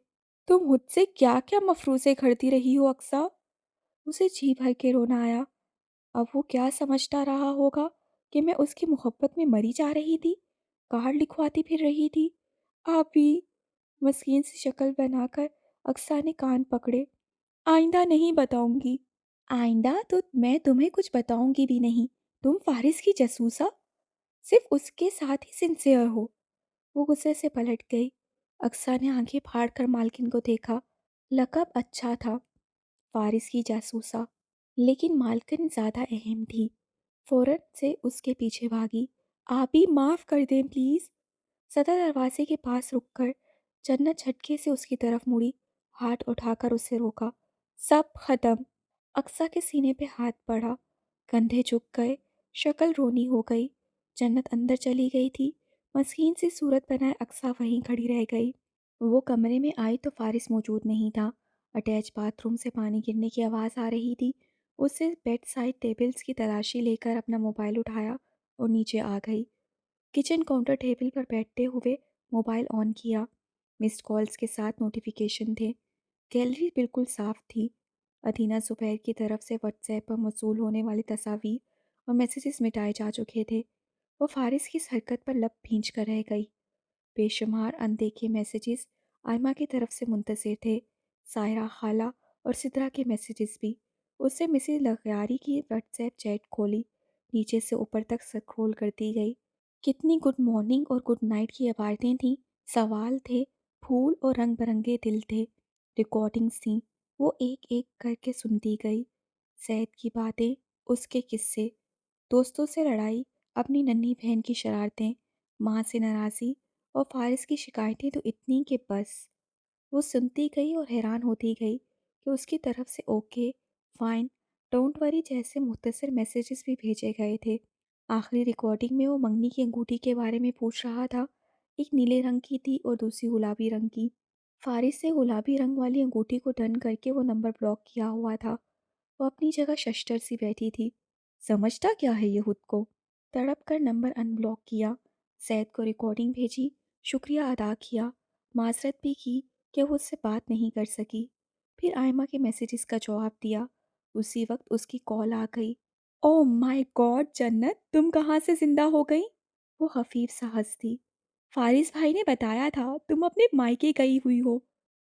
तुम मुझसे क्या क्या मफरूज़े खड़ती रही हो अक्सा? उसे जी भर के रोना आया। अब वो क्या समझता रहा होगा कि मैं उसकी मोहब्बत में मरी जा रही थी, कार्ड लिखवाती फिर रही थी। आप भी। मस्कीन सी शक्ल बनाकर अक्सा ने कान पकड़े। आइंदा नहीं बताऊंगी। आइंदा तो मैं तुम्हें कुछ बताऊंगी भी नहीं। तुम फारिस की जासूसा, सिर्फ उसके साथ ही सिंसियर हो। वो गुस्से से पलट गई। अक्सा ने आंखें फाड़ कर मालकिन को देखा। लकब अच्छा था, फारिस की जासूसा, लेकिन मालकिन ज़्यादा अहम थी। फौरन से उसके पीछे भागी। आप ही माफ़ कर दें प्लीज़। सदर दरवाजे के पास रुककर जन्नत झटके से उसकी तरफ मुड़ी, हाथ उठाकर उसे रोका। सब खत्म। अक्सा के सीने पे हाथ पड़ा, कंधे झुक गए, शक्ल रोनी हो गई। जन्नत अंदर चली गई थी। मस्कीन सी सूरत बनाए अक्सा वहीं खड़ी रह गई। वो कमरे में आई तो फारिस मौजूद नहीं था। अटैच बाथरूम से पानी गिरने की आवाज़ आ रही थी। उससे बेड साइड टेबल्स की तलाशी लेकर अपना मोबाइल उठाया और नीचे आ गई। किचन काउंटर टेबल पर बैठते हुए मोबाइल ऑन किया। मिस्ड कॉल्स के साथ नोटिफिकेशन थे। गैलरी बिल्कुल साफ थी। अदीना जुबैर की तरफ से व्हाट्सएप पर मौसूल होने वाली तस्वीर और मैसेजेस मिटाए जा चुके थे। वो फारिस की इस हरकत पर लब भींच कर रह गई। बेशुमार अनदेखे मैसेजेस आयमा की तरफ से मुंतशिर थे। सायरा खाला और सिद्रा के मैसेजेस भी। उससे मिसेज लखयारी की व्हाट्सएप चैट खोली। नीचे से ऊपर तक स्क्रॉल करती गई। कितनी गुड मॉर्निंग और गुड नाइट की आवाज़ें थीं। सवाल थे, फूल और रंग बिरंगे दिल थे। रिकॉर्डिंग्स थीं। वो एक एक करके सुनती गई। सैद की बातें, उसके किस्से, दोस्तों से लड़ाई, अपनी नन्ही बहन की शरारतें, माँ से नाराज़ी और फारिस की शिकायतें तो इतनी कि बस। वो सुनती गई और हैरान होती गई कि उसकी तरफ से ओके, फाइन, डोंट वरी जैसे मुख्तसर मैसेजेस भी भेजे गए थे। आखिरी रिकॉर्डिंग में वो मंगनी की अंगूठी के बारे में पूछ रहा था। एक नीले रंग की थी और दूसरी गुलाबी रंग की। फारिस से गुलाबी रंग वाली अंगूठी को डन करके वो नंबर ब्लॉक किया हुआ था। वो अपनी जगह शशटर सी बैठी थी। समझता क्या है ये खुद को। तड़प कर नंबर अनब्लॉक किया। सैद को रिकॉर्डिंग भेजी, शुक्रिया अदा किया, माजरत भी की कि वो उससे बात नहीं कर सकी। फिर आयमा के मैसेजेस का जवाब दिया। उसी वक्त उसकी कॉल आ गई। ओह माय गॉड जन्नत, तुम कहाँ से जिंदा हो गई? वो हफीफ सा हंसती। फारिस भाई ने बताया था तुम अपने मायके गई हुई हो।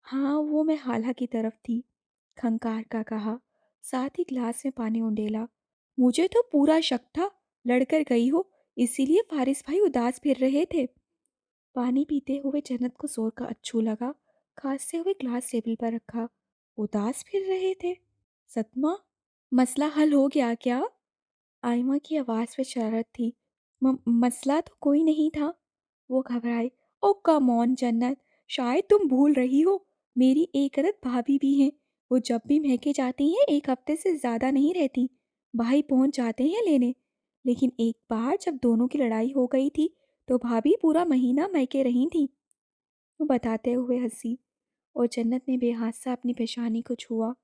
हाँ, वो मैं खाला की तरफ थी, खंकार का कहा, साथ ही ग्लास में पानी उंडेला। मुझे तो पूरा शक था लड़कर गई हो, इसीलिए फारिस भाई उदास फिर रहे थे। पानी पीते हुए जन्नत को जोर का अच्छू लगा। खांसते हुए ग्लास टेबल पर रखा। उदास फिर रहे थे? सदमा? मसला हल हो गया क्या? आयमा की आवाज़ में शरारत थी। मसला तो कोई नहीं था। वो घबराई। ओ कम ऑन जन्नत, शायद तुम भूल रही हो, मेरी एक अदद भाभी भी हैं। वो जब भी महके जाती हैं एक हफ्ते से ज़्यादा नहीं रहती। भाई पहुंच जाते हैं लेने। लेकिन एक बार जब दोनों की लड़ाई हो गई थी तो भाभी पूरा महीना मैके रही थी। वो बताते हुए हंसी और जन्नत ने बेहासा अपनी पेशानी को छुआ।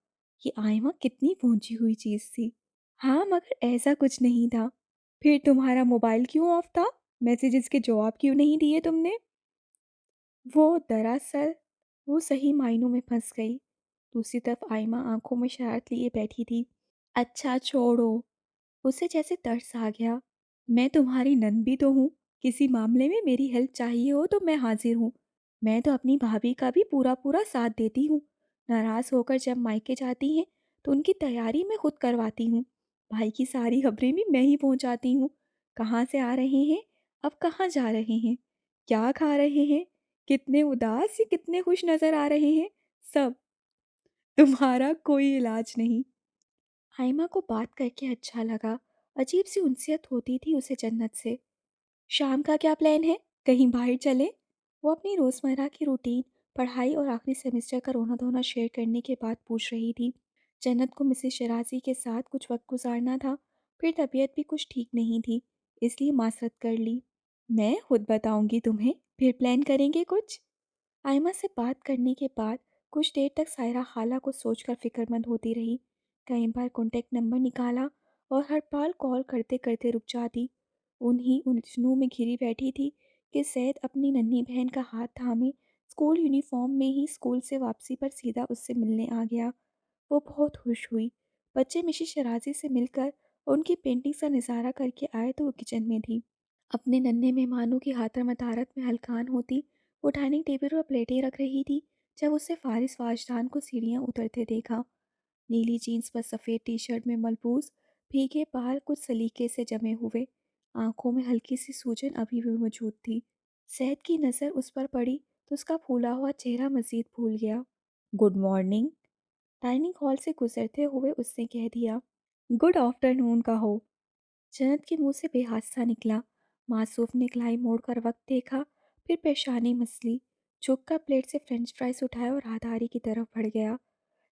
ये आयमा कितनी पहुंची हुई चीज़ थी। हाँ मगर ऐसा कुछ नहीं था। फिर तुम्हारा मोबाइल क्यों ऑफ था? मैसेजेस के जवाब क्यों नहीं दिए तुमने? वो दरअसल, वो सही मायनों में फंस गई। दूसरी तरफ आयमा आंखों में शरारत लिए बैठी थी। अच्छा छोड़ो। उसे जैसे तरस आ गया। मैं तुम्हारी नंद भी तो हूँ। किसी मामले में मेरी हेल्प चाहिए हो तो मैं हाजिर हूँ। मैं तो अपनी भाभी का भी पूरा पूरा साथ देती हूँ। नाराज़ होकर जब मायके जाती हैं तो उनकी तैयारी मैं खुद करवाती हूँ। भाई की सारी खबरें भी मैं ही पहुँचाती हूँ। कहाँ से आ रहे हैं, अब कहाँ जा रहे हैं, क्या खा रहे हैं, कितने उदास या कितने खुश नज़र आ रहे हैं, सब। तुम्हारा कोई इलाज नहीं। हाइमा को बात करके अच्छा लगा। अजीब सी उनसियत होती थी उसे जन्नत से। शाम का क्या प्लान है? कहीं बाहर चले? वो अपनी रोज़मर्रा की रूटीन, पढ़ाई और आखिरी सेमेस्टर का रोना धोना शेयर करने के बाद पूछ रही थी। जन्नत को मिसेस शराजी के साथ कुछ वक्त गुजारना था। फिर तबीयत भी कुछ ठीक नहीं थी, इसलिए मासरत कर ली। मैं खुद बताऊंगी तुम्हें, फिर प्लान करेंगे कुछ। आयमा से बात करने के बाद कुछ देर तक सायरा खाला को सोचकर फिक्रमंद होती रही। कई बार कॉन्टेक्ट नंबर निकाला और हर बार कॉल करते करते रुक जाती। उन्हीं उलझनों में घिरी बैठी थी कि सैद अपनी नन्ही बहन का हाथ थामे स्कूल यूनिफॉर्म में ही स्कूल से वापसी पर सीधा उससे मिलने आ गया। वो बहुत खुश हुई। बच्चे मिशी शराजी से मिलकर उनकी पेंटिंग का नज़ारा करके आए तो वो किचन में थी। अपने नन्हे मेहमानों की खातर मतारत में हलकान होती। वो डाइनिंग टेबल पर प्लेटें रख रही थी जब उससे फारिस वाजदान को सीढ़ियाँ उतरते देखा। नीली जीन्स पर सफ़ेद टी शर्ट में मलबूस भीगे बाल कुछ सलीके से जमे हुए। आंखों में हल्की सी सूजन अभी भी मौजूद थी। सैद की नज़र उस पर पड़ी तो उसका फूला हुआ चेहरा मजीद फूल गया। Good morning. डाइनिंग हॉल से गुजरते हुए उसने कह दिया। गुड आफ्टरनून कहो। जन्नत के मुंह से बेहासा निकला। मासूफ ने कलाई मोड़कर वक्त देखा, फिर पेशानी मसली, झुककर प्लेट से फ्रेंच फ्राइज उठाया और राहदारी की तरफ बढ़ गया।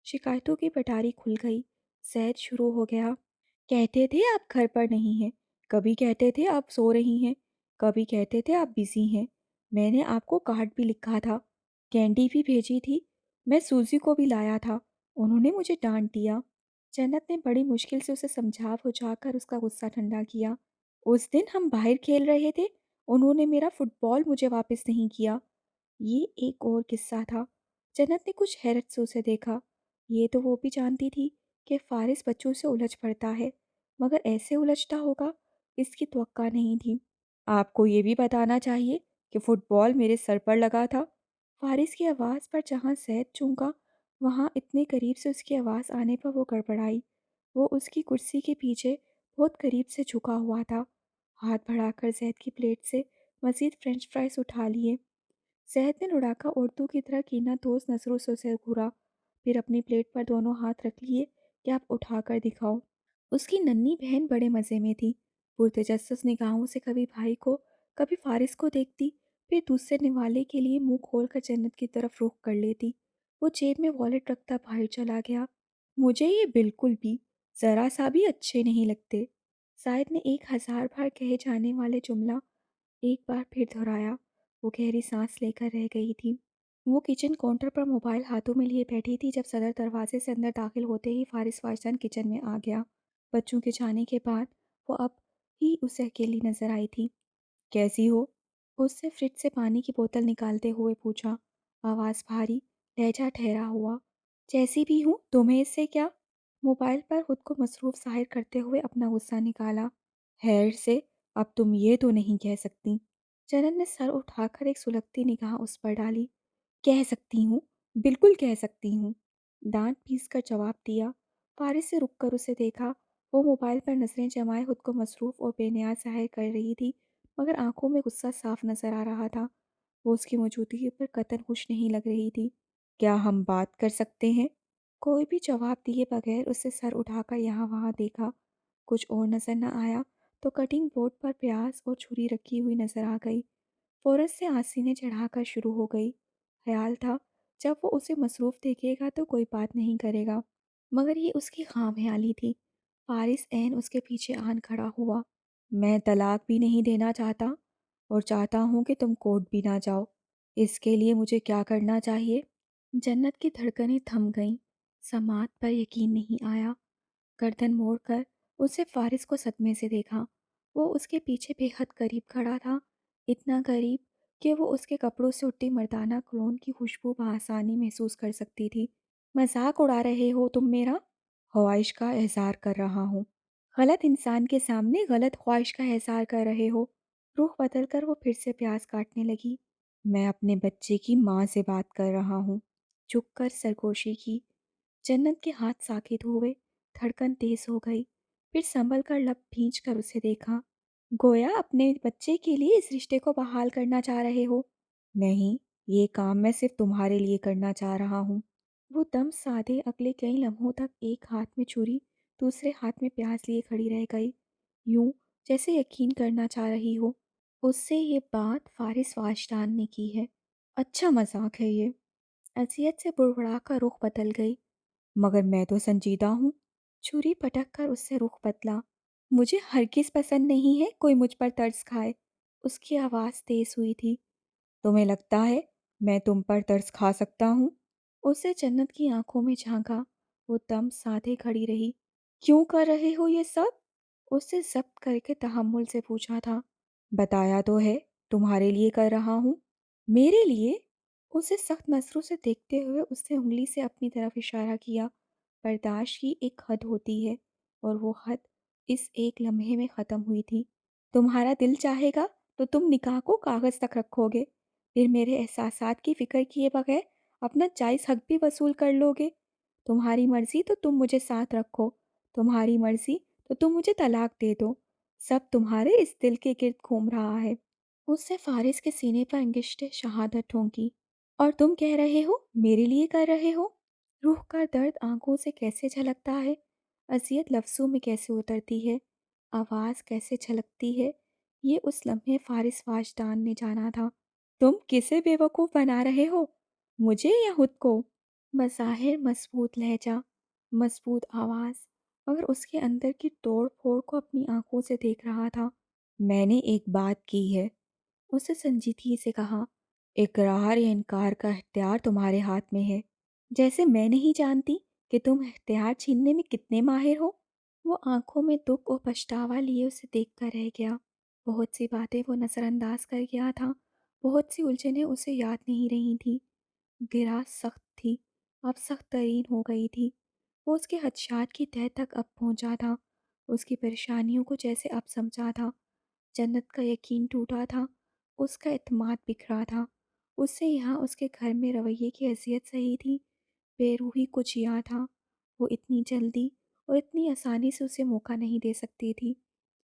शिकायतों की पटारी खुल गई। सैद शुरू हो गया। कहते थे आप घर पर नहीं हैं, कभी कहते थे आप सो रही हैं, कभी कहते थे आप बिजी हैं। मैंने आपको कार्ड भी लिखा था, कैंडी भी भेजी थी, मैं सूजी को भी लाया था, उन्होंने मुझे डांट दिया। जन्नत ने बड़ी मुश्किल से उसे समझा बुझाकर उसका गुस्सा ठंडा किया। उस दिन हम बाहर खेल रहे थे, उन्होंने मेरा फुटबॉल मुझे वापस नहीं किया। ये एक और किस्सा था। जन्नत ने कुछ हैरत से उसे देखा। ये तो वो भी जानती थी कि फारिस बच्चों से उलझ पड़ता है, मगर ऐसे उलझता होगा इसकी तवक्का नहीं थी। आपको ये भी बताना चाहिए कि फुटबॉल मेरे सर पर लगा था। फारिस की आवाज़ पर जहाँ सैद चूका, वहाँ इतने करीब से उसकी आवाज़ आने पर वो गड़बड़ाई। वो उसकी कुर्सी के पीछे बहुत करीब से झुका हुआ था। हाथ बढ़ाकर जैद की प्लेट से मज़ीद फ्रेंच फ्राइज उठा लिए। शहद ने लुढ़ाका औरतों की तरह कीना दोस्त नजरों से उसे घूरा, फिर अपनी प्लेट पर दोनों हाथ रख लिए कि आप उठाकर दिखाओ। उसकी नन्ही बहन बड़े मज़े में थी। पुरतजस्सुस निगाहों से कभी भाई को, कभी फारिस को देखती, फिर दूसरे निवाले के लिए मुंह खोलकर जन्नत की तरफ रुख कर लेती। वो जेब में वॉलेट रखता बाहर चला गया। मुझे ये बिल्कुल भी, ज़रा सा भी अच्छे नहीं लगते। शायद ने 1000 बार कहे जाने वाले जुमला एक बार फिर दोहराया। वो गहरी सांस लेकर रह गई थी। वो किचन काउंटर पर मोबाइल हाथों में लिए बैठी थी जब सदर दरवाजे से अंदर दाखिल होते ही फारिस वाजदान किचन में आ गया। बच्चों के जाने के बाद वो अब ही उसे अकेली नजर आई थी। कैसी हो? उससे फ्रिज से पानी की बोतल निकालते हुए पूछा। आवाज़ भारी, लहजा ठहरा हुआ। जैसी भी हूँ, तुम्हें इससे क्या? मोबाइल पर खुद को मसरूफ जाहिर करते हुए अपना गुस्सा निकाला। खैर से, अब तुम ये तो नहीं कह सकती। जनन ने सर उठाकर एक सुलगती निगाह उस पर डाली। कह सकती हूँ, बिल्कुल कह सकती हूँ। दांत पीस कर जवाब दिया। फारिस से रुककर उसे देखा। वो मोबाइल पर नजरें जमाए खुद को मसरूफ और बेनियाज जाहिर कर रही थी, मगर आंखों में गुस्सा साफ नजर आ रहा था। वो उसकी मौजूदगी पर कतई खुश नहीं लग रही थी। क्या हम बात कर सकते हैं? कोई भी जवाब दिए बगैर उससे सर उठाकर यहाँ वहाँ देखा। कुछ और नजर न आया तो कटिंग बोर्ड पर प्याज और छुरी रखी हुई नजर आ गई। फौरन से आसीनें चढ़ाकर शुरू हो गई। ख्याल था जब वो उसे मसरूफ देखेगा तो कोई बात नहीं करेगा, मगर ये उसकी खामख्याली थी। फारिस ऐन उसके पीछे आन खड़ा हुआ। मैं तलाक भी नहीं देना चाहता और चाहता हूँ कि तुम कोर्ट भी ना जाओ। इसके लिए मुझे क्या करना चाहिए? जन्नत की धड़कनें थम गईं। समात पर यकीन नहीं आया। गर्दन मोड़कर उसने फारिस को सदमे से देखा। वो उसके पीछे बेहद करीब खड़ा था, इतना करीब कि वो उसके कपड़ों से उठती मर्दाना क्लोन की खुशबू बआसानी महसूस कर सकती थी। मजाक उड़ा रहे हो तुम मेरा? ख्वाहिश का इजहार कर रहा हूँ। गलत इंसान के सामने गलत ख्वाहिश का इजहार कर रहे हो। रुख बदल कर वो फिर से प्याज काटने लगी। मैं अपने बच्चे की माँ से बात कर रहा हूँ। झुक कर सरगोशी की। जन्नत के हाथ साकित हुए। धड़कन तेज हो गई। फिर संभल कर लब भींच कर उसे देखा। गोया अपने बच्चे के लिए इस रिश्ते को बहाल करना चाह रहे हो? नहीं, ये काम मैं सिर्फ तुम्हारे लिए करना चाह रहा हूँ। वो दम साधे अगले कई लम्हों तक एक हाथ में छुरी, दूसरे हाथ में प्याज लिए खड़ी रह गई, यूं जैसे यकीन करना चाह रही हो उससे ये बात फारिस वाजदान ने की है। अच्छा मजाक है ये। अजियत से बुड़बुड़ा कर रुख बदल गई। मगर मैं तो संजीदा हूँ। छुरी पटक कर उससे रुख बदला। मुझे हरगिज पसंद नहीं है कोई मुझ पर तरस खाए। उसकी आवाज़ तेज हुई थी। तुम्हें लगता है मैं तुम पर तरस खा सकता हूँ? उसे जन्नत की आंखों में झांका। वो दम साधे खड़ी रही। क्यों कर रहे हो ये सब? उससे जब्त करके तहम्मुल से पूछा था। बताया तो है, तुम्हारे लिए कर रहा हूँ। मेरे लिए? उसे सख्त नजरों से देखते हुए उसने उंगली से अपनी तरफ इशारा किया। बर्दाश्त की एक हद होती है और वो हद इस एक लम्हे में ख़त्म हुई थी। तुम्हारा दिल चाहेगा तो तुम निकाह को कागज़ तक रखोगे, फिर मेरे एहसासात की फ़िक्र किए बगैर अपना जायज़ हक भी वसूल कर लोगे। तुम्हारी मर्ज़ी तो तुम मुझे साथ रखो, तुम्हारी मर्ज़ी तो तुम मुझे तलाक दे दो। सब तुम्हारे इस दिल के गिर्द घूम रहा है। उसने फ़ारिस के सीने पर अंगिश्त शहादत ठोंकी। और तुम कह रहे हो, मेरे लिए कर रहे हो? रूह का दर्द आंखों से कैसे झलकता है, अज़ियत लफ्ज़ों में कैसे उतरती है, आवाज़ कैसे छलकती है, ये उस लम्हे फ़ारिस वाजदान ने जाना था। तुम किसे बेवकूफ़ बना रहे हो, मुझे या खुद को? बज़ाहिर मज़बूत लहजा, मज़बूत आवाज़, मगर उसके अंदर की तोड़-फोड़ को अपनी आँखों से देख रहा था। मैंने एक बात की है, उसने संजीदगी से कहा। इकरार या इनकार का इख्तियार तुम्हारे हाथ में है। जैसे मैं नहीं जानती कि तुम इख्तियार छीनने में कितने माहिर हो। वो आंखों में दुख और पछतावा लिए उसे देख कर रह गया। बहुत सी बातें वो नज़रअंदाज कर गया था, बहुत सी उलझनें उसे याद नहीं रही थी। गिरा सख्त थी, अब सख्त तरीन हो गई थी। वो उसके हदशात की तह तक अब पहुंचा था, उसकी परेशानियों को जैसे अब समझा था। जन्नत का यकीन टूटा था, उसका एतमाद बिखरा था। उससे यहाँ उसके घर में रवैये की अजियत सही थी, बेरूही कुछ यहाँ था। वो इतनी जल्दी और इतनी आसानी से उसे मौका नहीं दे सकती थी।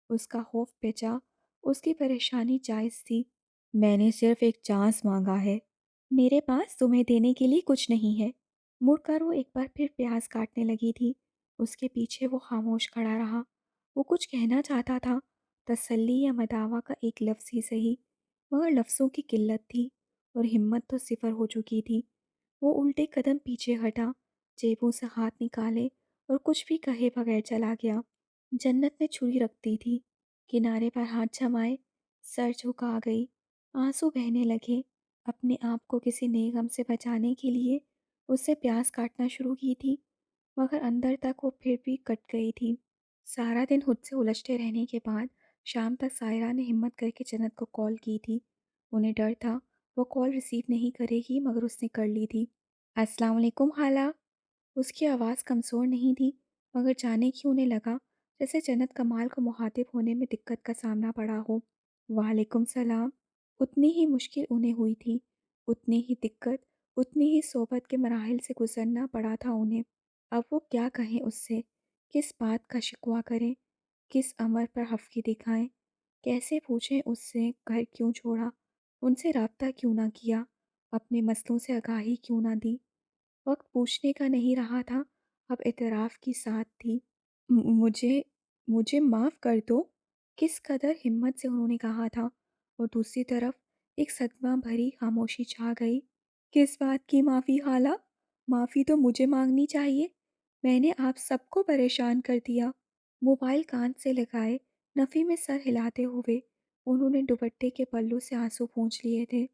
उसका खौफ बेचा, उसकी परेशानी जायज़ थी। मैंने सिर्फ एक चांस मांगा है। मेरे पास तुम्हें देने के लिए कुछ नहीं है। मुड़कर वो एक बार फिर प्याज काटने लगी थी। उसके पीछे वो खामोश खड़ा रहा। वो कुछ कहना चाहता था, तसल्ली या मदावा का एक लफ्ज़ ही सही, मगर लफ्ज़ों की किल्लत थी और हिम्मत तो सिफर हो चुकी थी। वो उल्टे कदम पीछे हटा, जेबों से हाथ निकाले और कुछ भी कहे बगैर चला गया। जन्नत में छुरी रखती थी, किनारे पर हाथ जमाए, सर झुका गई, आंसू बहने लगे। अपने आप को किसी नए गम से बचाने के लिए उससे प्यास काटना शुरू की थी, मगर अंदर तक वो फिर भी कट गई थी। सारा दिन खुद से उलझते रहने के बाद शाम तक सायरा ने हिम्मत करके जन्नत को कॉल की थी। उन्हें डर था वो कॉल रिसीव नहीं करेगी, मगर उसने कर ली थी। अस्सलाम वालेकुम खाला। उसकी आवाज़ कमज़ोर नहीं थी, मगर जाने क्यों उन्हें लगा जैसे जन्नत कमाल को मुखातिब होने में दिक्कत का सामना पड़ा हो। वालेकुम सलाम। उतनी ही मुश्किल उन्हें हुई थी, उतनी ही दिक्कत, उतनी ही सोबत के मराहिल से गुजरना पड़ा था उन्हें। अब वो क्या कहें उससे, किस बात का शिकवा करें, किस अमर पर हफ़्की दिखाएं, कैसे पूछें उससे घर क्यों छोड़ा, उनसे राब्ता क्यों ना किया, अपने मसलों से आगाही क्यों ना दी। वक्त पूछने का नहीं रहा था, अब एतराफ़ की साथ थी। मुझे मुझे माफ़ कर दो, किस कदर हिम्मत से उन्होंने कहा था, और दूसरी तरफ एक सदमा भरी खामोशी छा गई। किस बात की माफ़ी खाला? माफ़ी तो मुझे मांगनी चाहिए, मैंने आप सबको परेशान कर दिया। मोबाइल कान से लगाए, नफ़ी में सर हिलाते हुए उन्होंने दुपट्टे के पल्लू से आंसू पोंछ लिए थे।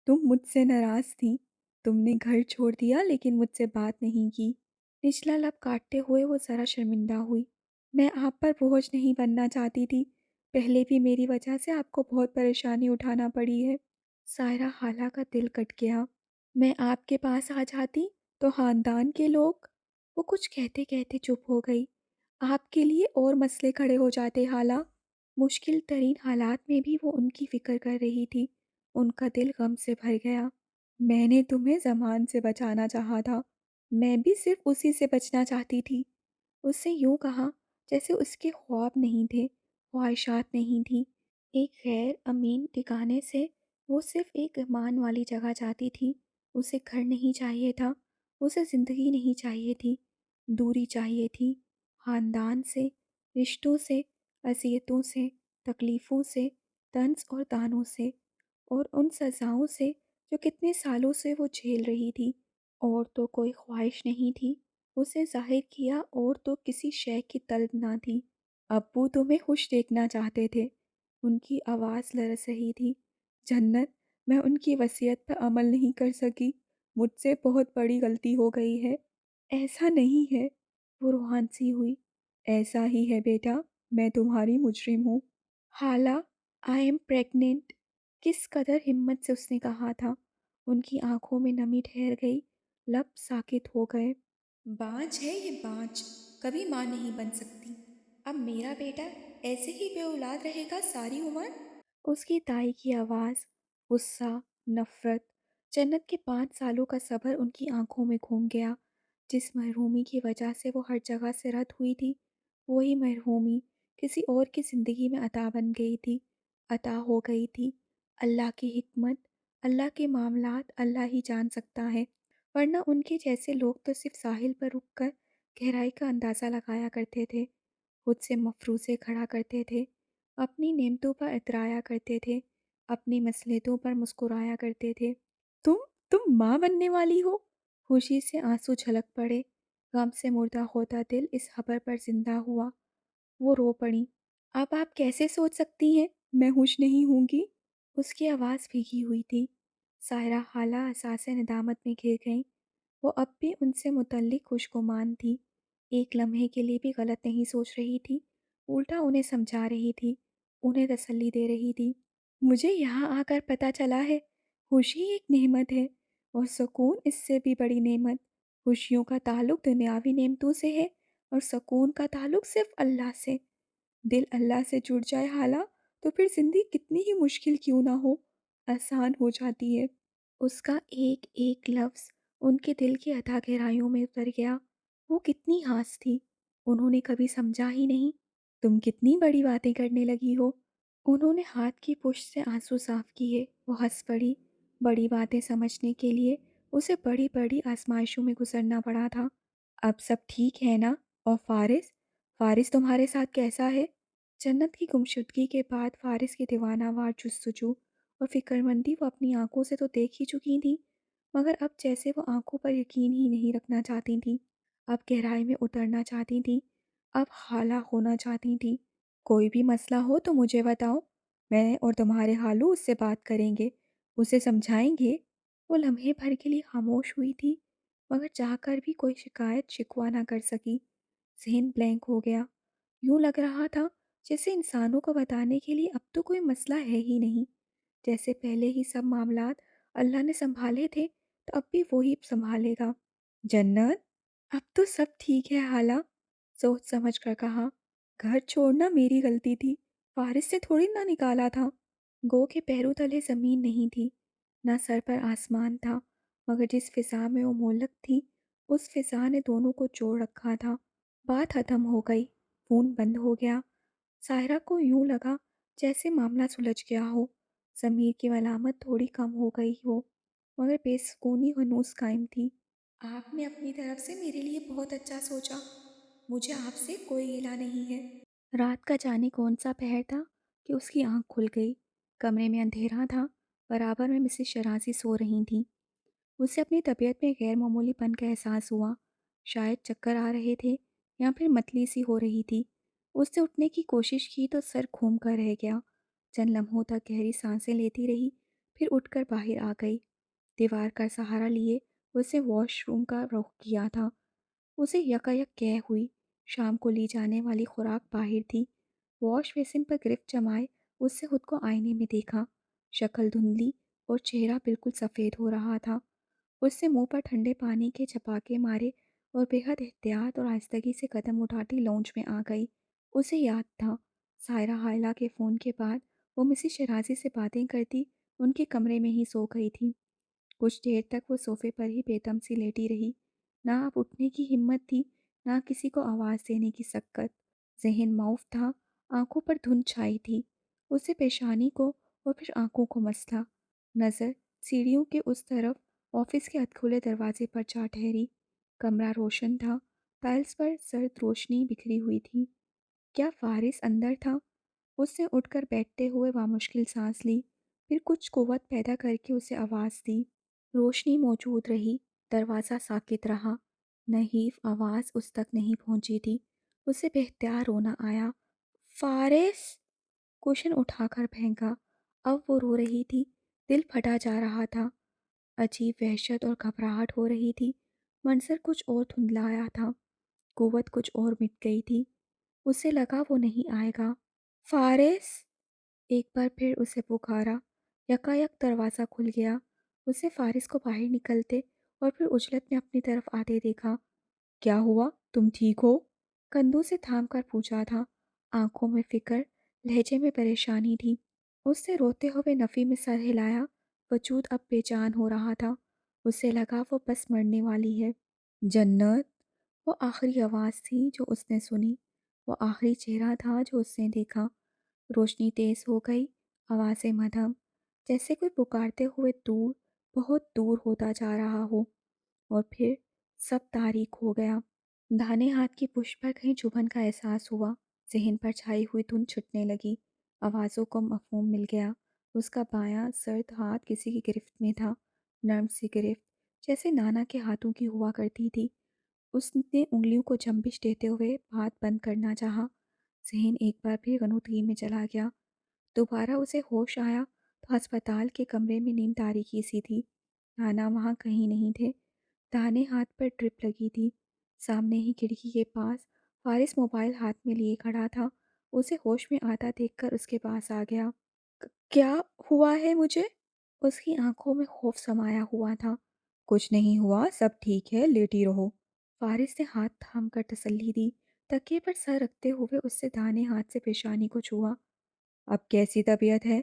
तुम मुझसे नाराज़ थी, तुमने घर छोड़ दिया लेकिन मुझसे बात नहीं की। निचला लब काटते हुए वो ज़रा शर्मिंदा हुई। मैं आप पर बोझ नहीं बनना चाहती थी। पहले भी मेरी वजह से आपको बहुत परेशानी उठाना पड़ी है। सायरा खाला का दिल कट गया। मैं आपके पास आ जाती तो ख़ानदान के लोग। वो कुछ कहते कहते चुप हो गई। आपके लिए और मसले खड़े हो जाते खाला। मुश्किल तरीन हालात में भी वो उनकी फ़िक्र कर रही थी। उनका दिल गम से भर गया। मैंने तुम्हें ज़मान से बचाना चाहा था। मैं भी सिर्फ उसी से बचना चाहती थी। उसने यूँ कहा जैसे उसके ख्वाब नहीं थे, ख्वाहिशात नहीं थी। एक गैर अमीन ठिकाने से वो सिर्फ एक ईमान वाली जगह चाहती थी। उसे घर नहीं चाहिए था, उसे ज़िंदगी नहीं चाहिए थी, दूरी चाहिए थी। ख़ानदान से, रिश्तों से, अज़ियतों से, तकलीफ़ों से, तंज़ और तानों से, और उन सज़ाओं से जो कितने सालों से वो झेल रही थी। और तो कोई ख्वाहिश नहीं थी, उसे ज़ाहिर किया और तो किसी शय की तलब ना थी। अब्बू तुम्हें खुश देखना चाहते थे। उनकी आवाज़ लरज़ रही थी। जन्नत, मैं उनकी वसीयत पर अमल नहीं कर सकी। मुझसे बहुत बड़ी गलती हो गई है। ऐसा नहीं है, वो रूहान सी हुई। ऐसा ही है बेटा, मैं तुम्हारी मुजरिम हूँ। हाला, आई एम प्रेग्नेंट। किस कदर हिम्मत से उसने कहा था। उनकी आंखों में नमी ठहर गई, लब साकित हो गए। बाँझ है ये बाँझ, कभी माँ नहीं बन सकती। अब मेरा बेटा ऐसे ही बेऔलाद रहेगा सारी उम्र। उसकी ताई की आवाज़, गुस्सा, नफ़रत, जन्नत के 5 सालों का सब्र उनकी आंखों में घूम गया। جس محرومی کی وجہ سے وہ ہر جگہ سے رد ہوئی تھی، وہی محرومی کسی اور کی زندگی میں عطا بن گئی تھی، عطا ہو گئی تھی۔ اللہ کی حکمت، اللہ کے معاملات اللہ ہی جان سکتا ہے، ورنہ ان کے جیسے لوگ تو صرف ساحل پر رک کر گہرائی کا اندازہ لگایا کرتے تھے، خود سے مفروضے کھڑا کرتے تھے، اپنی نعمتوں پر اترایا کرتے تھے، اپنی مصلحتوں پر مسکرایا کرتے تھے۔ تم تم ماں بننے والی ہو؟ خوشی سے آنسو جھلک پڑے، غم سے مردہ ہوتا دل اس خبر پر زندہ ہوا۔ وہ رو پڑیں۔ اب آپ کیسے سوچ سکتی ہیں میں خوش نہیں ہوں گی؟ اس کی آواز بھیگی ہوئی تھی۔ سائرہ خالہ احساس ندامت میں گر گئیں۔ وہ اب بھی ان سے متعلق خوشگمان تھی، ایک لمحے کے لیے بھی غلط نہیں سوچ رہی تھی، الٹا انہیں سمجھا رہی تھی، انہیں تسلی دے رہی تھی۔ مجھے یہاں آ کر پتہ چلا ہے، خوشی ایک نعمت ہے اور سکون اس سے بھی بڑی نعمت۔ خوشیوں کا تعلق دنیاوی نعمتوں سے ہے اور سکون کا تعلق صرف اللہ سے۔ دل اللہ سے جڑ جائے حالہ تو پھر زندگی کتنی ہی مشکل کیوں نہ ہو، آسان ہو جاتی ہے۔ اس کا ایک ایک لفظ ان کے دل کی اتھا گہرائیوں میں اتر گیا۔ وہ کتنی ہانس تھی، انہوں نے کبھی سمجھا ہی نہیں۔ تم کتنی بڑی باتیں کرنے لگی ہو۔ انہوں نے ہاتھ کی پشت سے آنسو صاف کیے۔ وہ ہنس پڑی۔ بڑی باتیں سمجھنے کے لیے اسے بڑی بڑی آزمائشوں میں گزرنا پڑا تھا۔ اب سب ٹھیک ہے نا؟ اور فارس، فارس تمہارے ساتھ کیسا ہے؟ جنت کی گمشدگی کے بعد فارس کی دیوانہ وار جستجو اور فکر مندی وہ اپنی آنکھوں سے تو دیکھ ہی چکی تھی، مگر اب جیسے وہ آنکھوں پر یقین ہی نہیں رکھنا چاہتی تھیں، اب گہرائی میں اترنا چاہتی تھیں، اب خالہ ہونا چاہتی تھیں۔ کوئی بھی مسئلہ ہو تو مجھے بتاؤ، میں اور تمہارے خالو اس سے بات کریں گے، اسے سمجھائیں گے۔ وہ لمحے بھر کے لیے خاموش ہوئی تھی، مگر چاہ کر بھی کوئی شکایت شکوہ نہ کر سکی۔ ذہن بلینک ہو گیا، یوں لگ رہا تھا جیسے انسانوں کو بتانے کے لیے اب تو کوئی مسئلہ ہے ہی نہیں، جیسے پہلے ہی سب معاملات اللہ نے سنبھالے تھے تو اب بھی وہی سنبھالے گا۔ جنت، اب تو سب ٹھیک ہے حالہ، سوچ سمجھ کر کہا۔ گھر چھوڑنا میری غلطی تھی، فارس سے تھوڑی نہ نکالا تھا۔ گو کے پیروں تلے زمین نہیں تھی، نہ سر پر آسمان تھا، مگر جس فضا میں وہ مولک تھی، اس فضا نے دونوں کو جوڑ رکھا تھا۔ بات ختم ہو گئی، فون بند ہو گیا۔ سائرہ کو یوں لگا جیسے معاملہ سلجھ گیا ہو، ضمیر کی ملامت تھوڑی کم ہو گئی ہو، مگر بے سکونی ہنوز قائم تھی۔ آپ نے اپنی طرف سے میرے لیے بہت اچھا سوچا، مجھے آپ سے کوئی گلہ نہیں ہے۔ رات کا جانے کون سا پہر تھا کہ اس کی آنکھ کھل گئی۔ کمرے میں اندھیرا تھا، برابر میں مسز شرازی سو رہی تھیں۔ اسے اپنی طبیعت میں غیر معمولی پن کا احساس ہوا، شاید چکر آ رہے تھے یا پھر متلی سی ہو رہی تھی۔ اس نے اٹھنے کی کوشش کی تو سر گھوم کر رہ گیا۔ چند لمحوں تک گہری سانسیں لیتی رہی، پھر اٹھ کر باہر آ گئی۔ دیوار کا سہارا لیے اسے واش روم کا رخ کیا تھا۔ اسے یکایک کہہ ہوئی، شام کو لی جانے والی خوراک باہر تھی۔ واش بیسن پر گرفت جمائے اس سے خود کو آئینے میں دیکھا، شکل دھندلی اور چہرہ بالکل سفید ہو رہا تھا۔ اس سے منہ پر ٹھنڈے پانی کے چھپاکے مارے اور بے حد احتیاط اور آہستگی سے قدم اٹھاتی لونج میں آ گئی۔ اسے یاد تھا، سائرہ حائلہ کے فون کے بعد وہ مسز شرازی سے باتیں کرتی ان کے کمرے میں ہی سو گئی تھی۔ کچھ دیر تک وہ صوفے پر ہی بے دم سی لیٹی رہی، نہ اب اٹھنے کی ہمت تھی، نہ کسی کو آواز دینے کی سکت۔ ذہن معاف تھا، آنکھوں پر دھند چھائی تھی۔ اسے پیشانی کو اور پھر آنکھوں کو مسلا۔ نظر سیڑھیوں کے اس طرف آفس کے ادکھلے دروازے پر جا ٹھہری۔ کمرہ روشن تھا، ٹائلز پر سرد روشنی بکھری ہوئی تھی۔ کیا فارس اندر تھا؟ اس نے اٹھ کر بیٹھتے ہوئے بامشکل سانس لی، پھر کچھ قوت پیدا کر کے اسے آواز دی۔ روشنی موجود رہی، دروازہ ساکت رہا، نحیف آواز اس تک نہیں پہنچی تھی۔ اسے بے اختیار رونا آیا۔ فارس! کوشن اٹھا کر پھینکا۔ اب وہ رو رہی تھی، دل پھٹا جا رہا تھا، عجیب وحشت اور گھبراہٹ ہو رہی تھی۔ منظر کچھ اور دھندلایا تھا، قوت کچھ اور مٹ گئی تھی۔ اسے لگا وہ نہیں آئے گا۔ فارس! ایک بار پھر اسے پکارا۔ یکایک دروازہ کھل گیا۔ اسے فارس کو باہر نکلتے اور پھر اجلت میں اپنی طرف آتے دیکھا۔ کیا ہوا؟ تم ٹھیک ہو؟ کندھوں سے تھام کر پوچھا تھا، آنکھوں میں فکر، لہجے میں پریشانی تھی۔ اس نے روتے ہوئے نفی میں سر ہلایا، وجود اب بے جان ہو رہا تھا۔ اسے لگا وہ بس مرنے والی ہے۔ जन्नत। वो आखिरी आवाज़ थी जो उसने सुनी। वो आखिरी चेहरा था जो उसने देखा। रोशनी तेज़ हो गई, आवाज़ें मद्धम, जैसे कोई पुकारते हुए दूर, बहुत दूर होता जा रहा हो। और फिर सब तारीक हो गया। दाहिने हाथ की पुष्ट पर कहीं चुभन का एहसास हुआ। ज़हन पर छाई हुई धुंध छुटने लगी। आवाज़ों को मफ़हूम मिल गया। उसका बायां सर्द हाथ किसी की गिरफ्त में था, नर्म सी गिरफ्त, जैसे नाना के हाथों की हुआ करती थी। उसने उंगलियों को जंबिश देते हुए बात बंद करना चाहा। ज़हन एक बार फिर गनोदगी में चला गया। दोबारा उसे होश आया तो अस्पताल के कमरे में नीम तारीकी सी थी। नाना वहाँ कहीं नहीं थे। दाहिने हाथ पर ड्रिप लगी थी। सामने ही खिड़की के पास फारिस मोबाइल हाथ में लिए खड़ा था। उसे होश में आता देखकर उसके पास आ गया। क्या हुआ है मुझे?" उसकी आंखों में खौफ समाया हुआ था। "कुछ नहीं हुआ, सब ठीक है, लेटी रहो।" फारिस ने हाथ थाम कर तसल्ली दी। तकिए पर सर रखते हुए उससे दाहिने हाथ से पेशानी को छुआ। "अब कैसी तबीयत है?"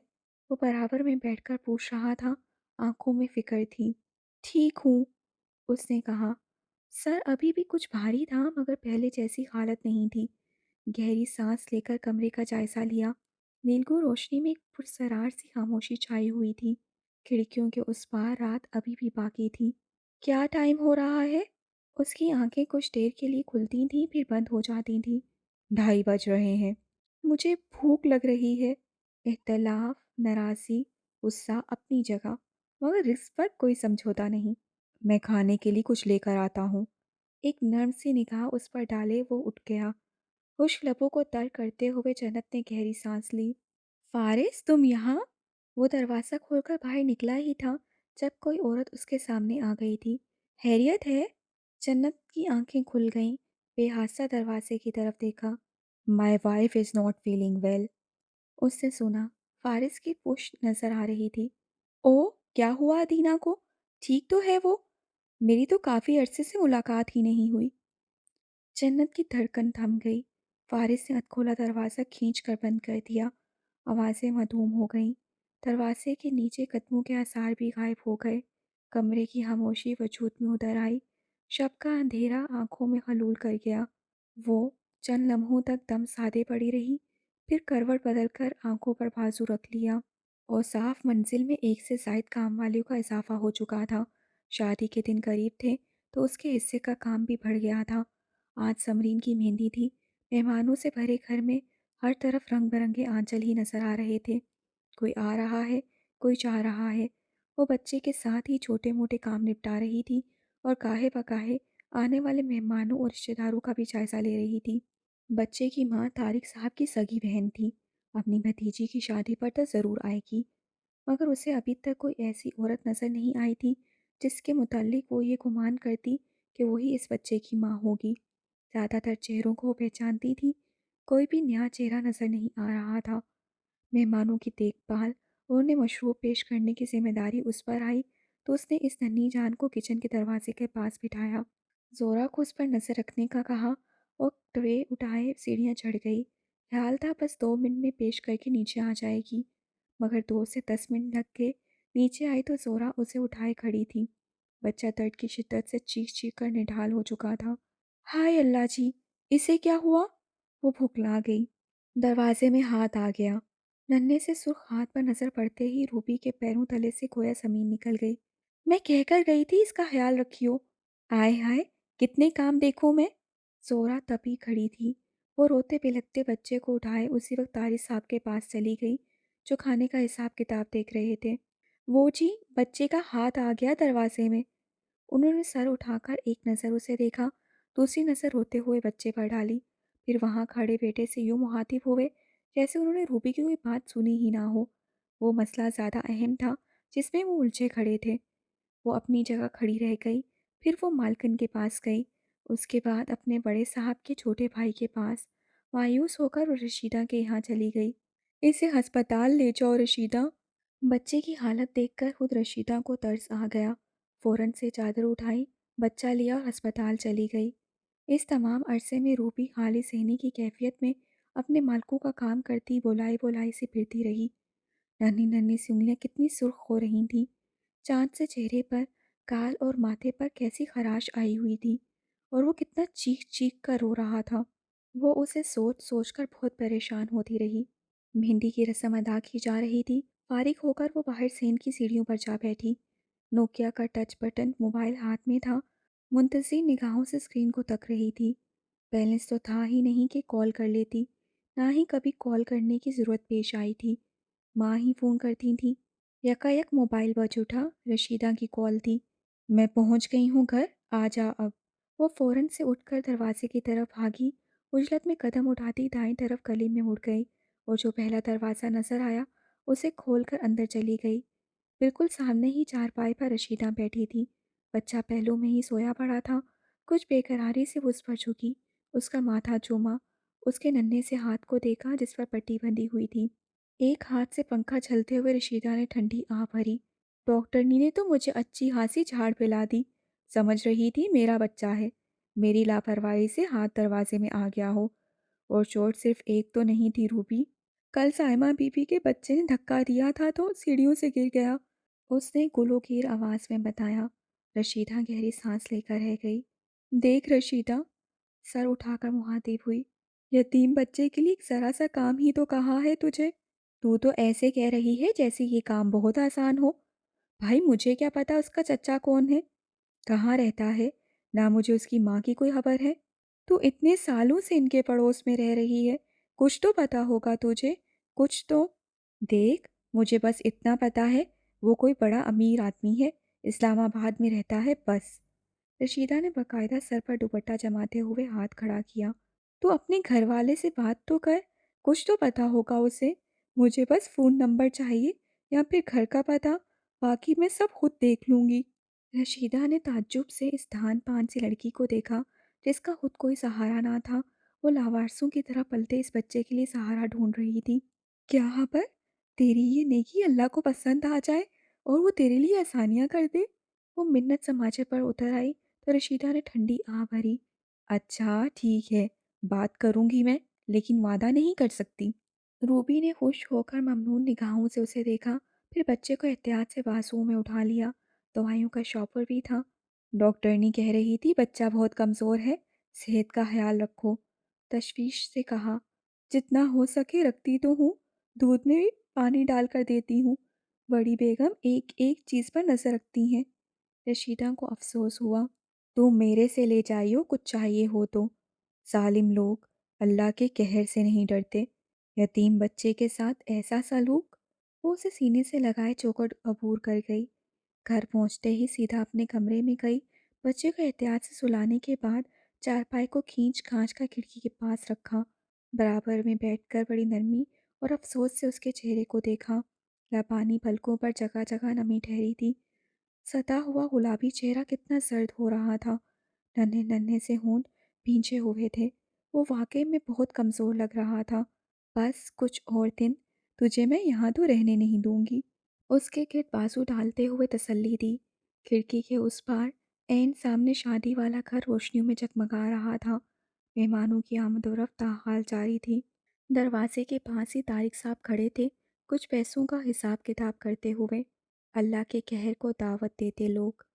वो बराबर में बैठकर पूछ रहा था। आंखों में फिक्र थी। "ठीक हूँ," उसने कहा। सर अभी भी कुछ भारी था मगर पहले जैसी हालत नहीं थी। गहरी सांस लेकर कमरे का जायजा लिया। नीलगु रोशनी में एक पुरसरार सी खामोशी छाई हुई थी। खिड़कियों के उस पार रात अभी भी बाकी थी। क्या टाइम हो रहा है? उसकी आंखें कुछ देर के लिए खुलती थीं फिर बंद हो जाती थीं। 2:30 बज रहे हैं। मुझे भूख लग रही है। इख्तलाफ, नाराज़ी, गुस्सा अपनी जगह, मगर रिस्क पर कोई समझौता नहीं। मैं खाने के लिए कुछ लेकर आता हूँ। एक नर्म सी निगाह उस पर डाले वो उठ गया। खुश्क लबों को तर करते हुए जन्नत ने गहरी सांस ली। फारिस तुम यहाँ? वो दरवाज़ा खोलकर बाहर निकला ही था जब कोई औरत उसके सामने आ गई थी। हैरियत है? जन्नत की आंखें खुल गईं। बेहासा दरवाजे की तरफ देखा। My wife is not feeling well. उसने सुना। फारिस की पुश्त नजर आ रही थी। ओह, क्या हुआ अदीना को? ठीक तो है वो? मेरी तो काफ़ी अरसे से मुलाकात ही नहीं हुई। जन्नत की धड़कन थम गई। फारिस ने अधखोला दरवाज़ा खींच कर बंद कर दिया। आवाज़ें मधूम हो गईं। दरवाजे के नीचे कदमों के आसार भी गायब हो गए। कमरे की खामोशी वजूद में उतर आई। शब का अंधेरा आंखों में हलूल कर गया। वो चंद लम्हों तक दम साधे पड़ी रही, फिर करवट बदलकर आंखों पर बाजू रख लिया। और साफ मंजिल में एक से ज़ायद काम वालियों का इजाफा हो चुका था। शादी के दिन करीब थे तो उसके हिस्से का काम भी बढ़ गया था। आज समरीन की मेहंदी थी। मेहमानों से भरे घर में हर तरफ रंग बिरंगे आंचल ही नजर आ रहे थे। कोई आ रहा है, कोई जा रहा है। वो बच्चे के साथ ही छोटे मोटे काम निपटा रही थी और काहे बकाहे आने वाले मेहमानों और रिश्तेदारों का भी जायजा ले रही थी। बच्चे की माँ तारिक साहब की सगी बहन थी। अपनी भतीजी की शादी पर तो ज़रूर आएगी, मगर उसे अभी तक कोई ऐसी औरत नज़र नहीं आई थी जिसके मुताल्लिक वो ये गुमान करती कि वही इस बच्चे की माँ होगी। ज़्यादातर चेहरों को वो पहचानती थी। कोई भी नया चेहरा नज़र नहीं आ रहा था। मेहमानों की देखभाल और उन्हें मशरूब पेश करने की जिम्मेदारी उस पर आई तो उसने इस नन्ही जान को किचन के दरवाजे के पास बिठाया। जोरा को उस पर नज़र रखने का कहा और ट्रे उठाए सीढ़ियाँ चढ़ गई। ख्याल था बस 2 मिनट में पेश करके नीचे आ जाएगी, मगर 2 से 10 मिनट लग गए। नीचे आई तो जोरा उसे उठाए खड़ी थी। बच्चा दर्द की शिद्दत से चीख चीख कर निढाल हो चुका था। हाय अल्लाह जी! इसे क्या हुआ? वो भुखला गई। दरवाजे में हाथ आ गया। नन्हे से सुर्ख हाथ पर नज़र पड़ते ही रूबी के पैरों तले से गोया ज़मीन निकल गई। मैं कहकर गई थी इसका ख्याल रखियो। आय हाय, कितने काम देखूं मैं। जोरा तभी खड़ी थी। वो रोते बिलखते बच्चे को उठाए उसी वक्त तारिक साहब के पास चली गई, जो खाने का हिसाब किताब देख रहे थे। वो जी, बच्चे का हाथ आ गया दरवाजे में। उन्होंने सर उठाकर एक नज़र उसे देखा, दूसरी नज़र रोते हुए बच्चे पर डाली, फिर वहाँ खड़े बेटे से यूं मुखातिब हुए जैसे उन्होंने रूबी की कोई बात सुनी ही ना हो। वो मसला ज़्यादा अहम था जिसमें वो उलझे खड़े थे। वो अपनी जगह खड़ी रह गई, फिर वो मालकिन के पास गई, उसके बाद अपने बड़े साहब के छोटे भाई के पास। मायूस होकर वो रशीदा के यहाँ चली गई। इसे अस्पताल ले जाओ रशीदा। बच्चे की हालत देखकर खुद रशीदा को तरस आ गया। फ़ौरन से चादर उठाई, बच्चा लिया और अस्पताल चली गई। इस तमाम अरसे में रूबी खाली सहने की कैफियत में अपने मालकों का काम करती बोलाई बोलाई से फिरती रही। नन्ही नन्ही सी उंगलियां कितनी सुर्ख हो रही थीं। चाँद से चेहरे पर, गाल और माथे पर कैसी खराश आई हुई थी। और वो कितना चीख चीख कर रो रहा था। वो उसे सोच सोच कर बहुत परेशान होती रही। मेहंदी की रस्म अदा की जा रही थी। फारिग होकर वो बाहर सेन की सीढ़ियों पर जा बैठी। नोकिया का टच बटन मोबाइल हाथ में था। मुंतज़िर निगाहों से स्क्रीन को तक रही थी। बैलेंस तो था ही नहीं कि कॉल कर लेती, ना ही कभी कॉल करने की ज़रूरत पेश आई थी। माँ ही फ़ोन करती थी। यकायक मोबाइल बज उठा। रशीदा की कॉल थी। मैं पहुँच गई हूँ घर, आ जा अब। वो फ़ौरन से उठकर दरवाजे की तरफ भागी। उजलत में कदम उठाती दाएं तरफ गली में मुड़ गई और जो पहला दरवाज़ा नज़र आया उसे खोलकर अंदर चली गई। बिल्कुल सामने ही चारपाई पर रशीदा बैठी थी। बच्चा पहलू में ही सोया पड़ा था। कुछ बेकरारी से वो उस पर झुकी, उसका माथा चूमा, उसके नन्हे से हाथ को देखा जिस पर पट्टी बंधी हुई थी। एक हाथ से पंखा झलते हुए रशीदा ने ठंडी आह भरी। डॉक्टरनी ने तो मुझे अच्छी खासी झाड़ पिला दी। समझ रही थी मेरा बच्चा है। मेरी लापरवाही से हाथ दरवाजे में आ गया हो। और चोट सिर्फ एक तो नहीं थी रूबी। कल साइमा बीबी के बच्चे ने धक्का दिया था तो सीढ़ियों से गिर गया। उसने गुलोकीर आवाज़ में बताया। रशीदा गहरी सांस लेकर रह गई। देख रशीदा, सर उठाकर मुहातिब हुई। यतीम बच्चे के लिए एक ज़रा सा काम ही तो कहा है तुझे। तू तो ऐसे कह रही है जैसे ये काम बहुत आसान हो। भाई मुझे क्या पता उसका चच्चा कौन है, कहाँ रहता है, ना मुझे उसकी माँ की कोई खबर है। तू इतने सालों से इनके पड़ोस में रह रही है, कुछ तो पता होगा तुझे, कुछ तो। देख, मुझे बस इतना पता है, वो कोई बड़ा अमीर आदमी है, इस्लामाबाद में रहता है बस। रशीदा ने बकायदा सर पर दुपट्टा जमाते हुए हाथ खड़ा किया। तो अपने घर वाले से बात तो कर, कुछ तो पता होगा उसे। मुझे बस फ़ोन नंबर चाहिए या फिर घर का पता, बाकी मैं सब खुद देख लूँगी। रशीदा ने ताज्जुब से इस धान पान सी लड़की को देखा जिसका खुद कोई सहारा ना था। वो लावारसों की तरह पलते इस बच्चे के लिए सहारा ढूंढ रही थी। क्या खबर, तेरी ये नेकी अल्लाह को पसंद आ जाए और वो तेरे लिए आसानियाँ कर दे। वो मिन्नत समाचे पर उतर आई तो रशीदा ने ठंडी आह भरी। अच्छा ठीक है, बात करूंगी मैं, लेकिन वादा नहीं कर सकती। रूबी ने खुश होकर ममनून निगाहों से उसे देखा, फिर बच्चे को एहतियात से बाजुओं में उठा लिया। दवाइयों का शॉपर भी था। डॉक्टरनी कह रही थी बच्चा बहुत कमज़ोर है, सेहत का ख्याल रखो। तशवीश से कहा, जितना हो सके रखती तो हूँ, दूध में भी पानी डालकर देती हूँ। बड़ी बेगम एक एक चीज़ पर नज़र रखती हैं। रशीदा को अफसोस हुआ। तुम मेरे से ले जाइयो कुछ चाहिए हो तो। जालिम लोग अल्लाह के कहर से नहीं डरते। यतीम बच्चे के साथ ऐसा सलूक। वो उसे सीने से लगाए चौखट अबूर कर गई। घर पहुंचते ही सीधा अपने कमरे में गई। बच्चे को एहतियात से सुलाने के बाद चारपाई को खींच खांच कर खिड़की के पास रखा। बराबर में बैठकर बड़ी नरमी और अफसोस से उसके चेहरे को देखा। लबानी पलकों पर जगह जगह नमी ठहरी थी। सता हुआ गुलाबी चेहरा कितना सर्द हो रहा था। नन्हे नन्हे से होंठ भींचे हुए थे। वो वाकई में बहुत कमज़ोर लग रहा था। बस कुछ और दिन तुझे मैं यहाँ तो रहने नहीं दूंगी। उसके गिर्द बाजू डालते हुए तसल्ली दी। खिड़की के उस पार ऐन सामने शादी वाला घर रोशनियों में जगमगा रहा था। मेहमानों की आमदोरफ्त ताहाल जारी थी। दरवाजे के पास ही तारिक साहब खड़े थे, कुछ पैसों का हिसाब किताब करते हुए। अल्लाह के कहर को दावत देते लोग।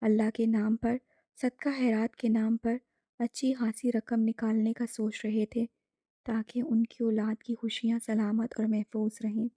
अल्लाह के नाम पर, सदका खैरात के नाम पर अच्छी खासी रकम निकालने का सोच रहे थे ताकि उनकी औलाद की खुशियाँ सलामत और महफूज रहें।